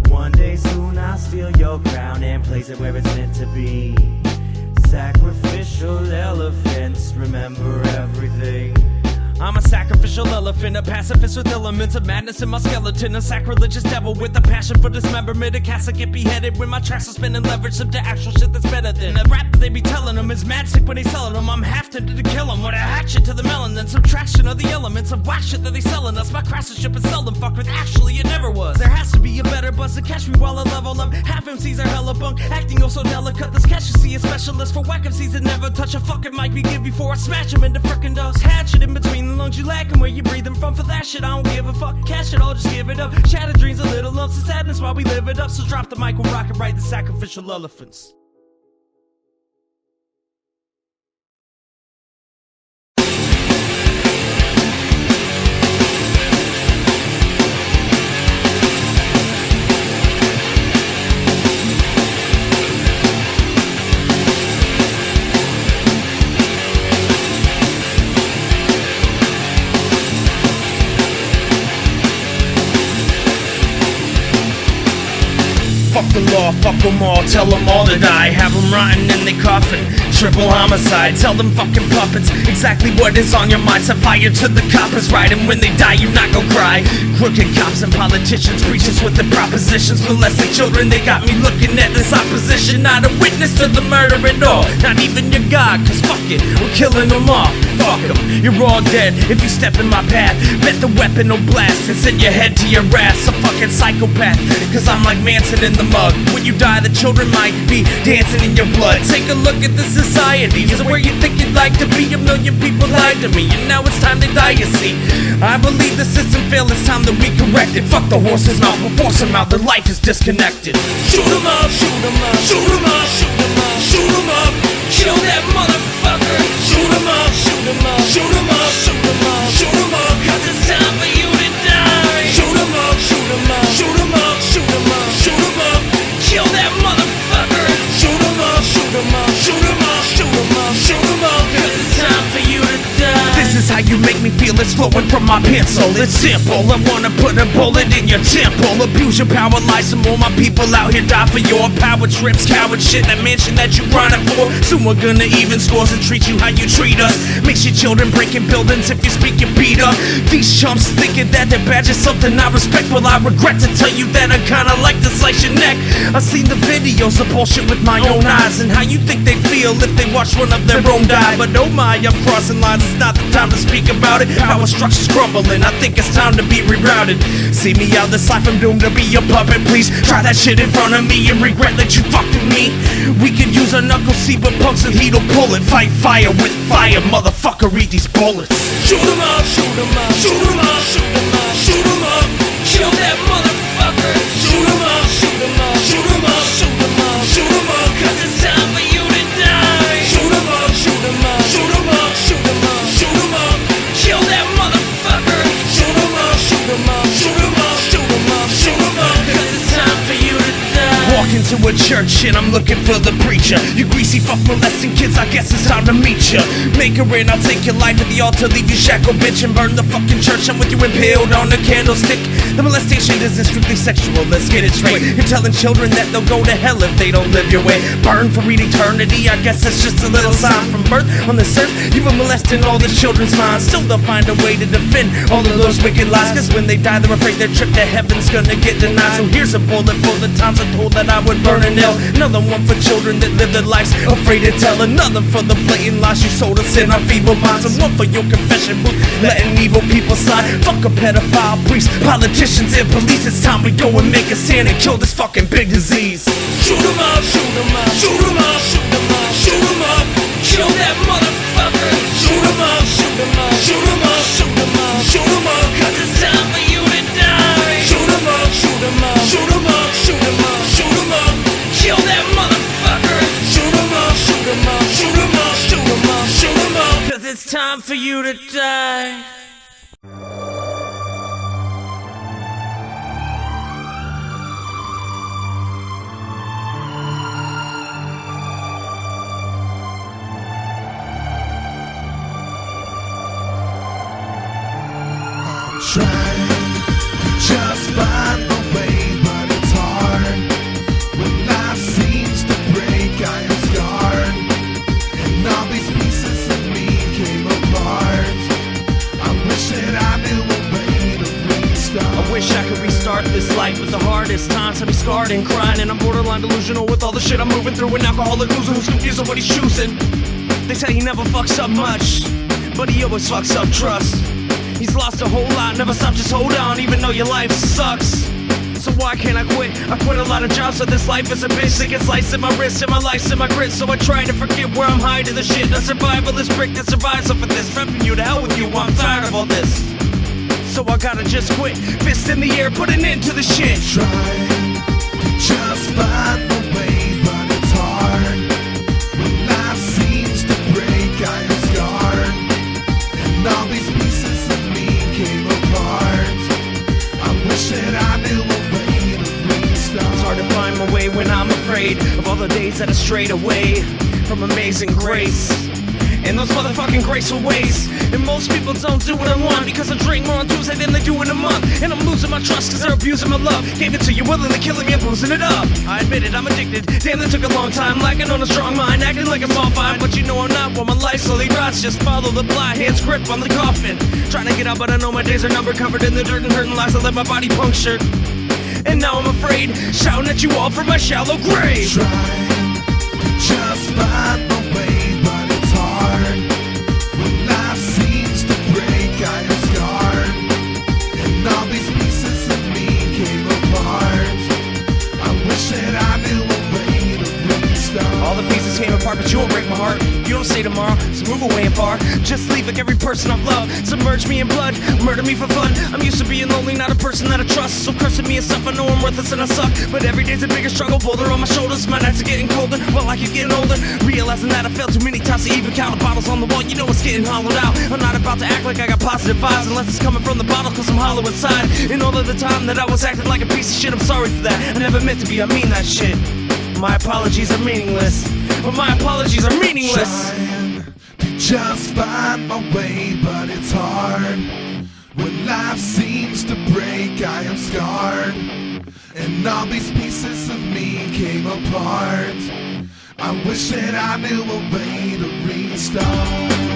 One day soon I'll steal your crown and place it where it's meant to be. Sacrificial elephants, remember everything. I'm a sacrificial elephant, a pacifist with elements of madness in my skeleton. A sacrilegious devil with a passion for dismemberment. A cast that get beheaded when my tracks are spinning, leverage them to actual shit that's better than the rap that they be telling them is mad sick when they selling them. I'm half tempted to kill them with a hatchet to the melon, then subtraction of the elements of whack shit that they selling us. My craftsmanship is seldom fucked with, actually it never was. There has to be a better buzz to catch me while I level up. Half MCs are hella bunk, acting oh so delicate. This catch you see a specialist for whack MCs that never touch a fucking mic we give before I smash them into frickin' dust. Hatchet in between the lungs you lack and where you breathe them from. For that shit I don't give a fuck, cash it all, just give it up. Shattered dreams, a little lumps of sadness while we live it up. So drop the mic, we'll rock and write the sacrificial elephants. Fuck the law, fuck them all, tell them all to die. Have them rotting in their coffin, triple homicide. Tell them fucking puppets exactly what is on your mind. Set fire to the coppers, right? And when they die, you not gon' cry. Crooked cops and politicians preach us with the propositions. Molesting children, they got me looking at this opposition. Not a witness to the murder at all, not even your God, cause fuck it, we're killing them all. Fuck them, you're all dead if you step in my path. Bet the weapon will blast and send your head to your ass. A fucking psychopath, cause I'm like Manson in the mug. When you die, the children might be dancing in your blood. Take a look at the society, is it where you think you'd like to be? A million people lied to me, and now it's time they die, you see. I believe the system failed, it's time that we correct it. Fuck the horse's mouth, we'll force them out, their life is disconnected. Shoot 'em up, shoot 'em up, shoot 'em up, shoot 'em up, shoot 'em up. Kill that motherfucker. Shoot 'em up, shoot 'em up, shoot 'em up, shoot 'em up, shoot 'em up. Cause it's time for you to die. Shoot 'em up, shoot 'em up, shoot 'em up, shoot 'em up, shoot 'em up. Kill that motherfucker. Shoot 'em up, shoot 'em up, shoot 'em up, shoot 'em up, shoot 'em up. Cause it's time for you to die. This is how you make me feel, it's flowing from my pencil. It's simple, I wanna put a bullet in your temple. Abuse your power, lies, some more my people out here die for your power trips. Coward shit, that mansion that you running for. Soon we're gonna even scores and treat you how you treat us. Makes your children breaking buildings if you speak your beat up. These chumps thinking that their badge is something I respect. Well, I regret to tell you that I kinda like to slice your neck. I've seen the videos of bullshit with my own eyes, and how you think they feel if they watch one of their own die. But oh my, I'm crossing lines, it's not the time to speak about it. Power structure's crumbling, I think it's time to be rerouted. See me out this life, I'm doomed to be a puppet. Please try that shit in front of me and regret that you fucked with me. We could use our knuckles, see but punks and heat'll pull it. Fight fire with fire, motherfucker, eat these bullets. Shoot 'em up, shoot 'em up, shoot 'em up, shoot 'em up, shoot 'em up. Kill that motherfucker. Shoot 'em up, shoot 'em up, shoot 'em up, shoot 'em up, shoot 'em up. Cause it's time for you to die. Shoot 'em up, shoot 'em up, shoot 'em up, shoot 'em up, shoot 'em up. Kill that motherfucker. Shoot 'em up, shoot 'em up, shoot 'em up, shoot 'em up, shoot 'em up. Cause it's time for you to die. Walk into a church and I'm looking for the preacher. You greasy fuck molesting kids, I guess it's time to meet ya. Make her in, I'll take your life at the altar, leave you shackled, bitch, and burn the fucking church. I'm with you impaled on a candlestick. The molestation isn't strictly sexual, let's get it straight. You're telling children that they'll go to hell if they don't live your way. Burn for eternity, I guess it's just a little sign from birth on this earth. You were molesting all the children's minds. Still they'll find a way to defend all of those wicked lies. Cause when they die, they're afraid their trip to heaven's gonna get denied. So here's a bullet for the times I told that I would burn in hell. Another one for children that live their lives afraid to tell. Another for the blatant lies you sold us in our feeble minds. And one for your confession booth, letting evil people slide. Fuck a pedophile, priest, politicians and police. It's time we go and make a stand and kill this fucking big disease. Shoot 'em up, shoot 'em up, shoot 'em up, shoot 'em up, shoot 'em up. Kill that motherfucker. Shoot 'em up, shoot 'em up, shoot 'em up, shoot 'em up, shoot 'em up. Cause it's time for you to die. Shoot 'em up, shoot 'em up, shoot 'em up, shoot 'em up, shoot 'em up. Kill that motherfucker. Shoot 'em up, shoot 'em up, shoot 'em up, shoot 'em up, shoot 'em up. Cause it's time for you to die. scarred and crying, and I'm borderline delusional with all the shit I'm moving through. An alcoholic loser who's confused on what he's choosing. They say he never fucks up much, but he always fucks up trust. He's lost a whole lot, never stop, just hold on, even though your life sucks. So why can't I quit? I quit a lot of jobs, so this life is a bitch that gets sliced in my wrist, and my life's in my grit. So I try to forget where I'm hiding the shit. A survivalist prick that survives off of this. Repping you to hell with you, I'm tired of all this. So I gotta just quit, fist in the air, put an end to the shit. Trying to just find my way, but it's hard. When life seems to break, I am scarred, and all these pieces of me came apart. I wish that I knew a way to restart. It's hard to find my way when I'm afraid of all the days that I strayed away from amazing grace and those motherfucking graceful ways. And most people don't do what I want because I drink more on Tuesday than they do in a month. And I'm losing my trust because they're abusing my love. Gave it to you willingly, killing me and boozing it up. I admit it, I'm addicted. Damn, that took a long time. Lacking on a strong mind, acting like it's all fine. But you know I'm not, while my life slowly rots. Just follow the blind, hands grip on the coffin. Trying to get out, but I know my days are numbered. Covered in the dirt and hurting lies, I let my body punctured. And now I'm afraid, shouting at you all from my shallow grave. Trying to just find my way, but it's hard. When life seems to break, I am scarred, and all these pieces of me came apart. I wish that I knew a way to restart. All the pieces came apart, but you won't break my heart. You don't say tomorrow, so move away and far. Just leave like every person I've loved. Submerge me in blood, murder me for fun. I'm used to being lonely, not a person that I trust. So cursing me and stuff, I know I'm worthless and I suck. But every day's a bigger struggle, boulder on my shoulders. My nights are getting colder, while I keep getting older. Realizing that I failed too many times to even count the bottles on the wall. You know it's getting hollowed out. I'm not about to act like I got positive vibes, unless it's coming from the bottle, cause I'm hollow inside. And all of the time that I was acting like a piece of shit, I'm sorry for that. I never meant to be, I mean that shit. My apologies are meaningless. But my apologies are meaningless. Trying to just find my way, but it's hard. When life seems to break, I am scarred, and all these pieces of me came apart. I wish that I knew a way to restart.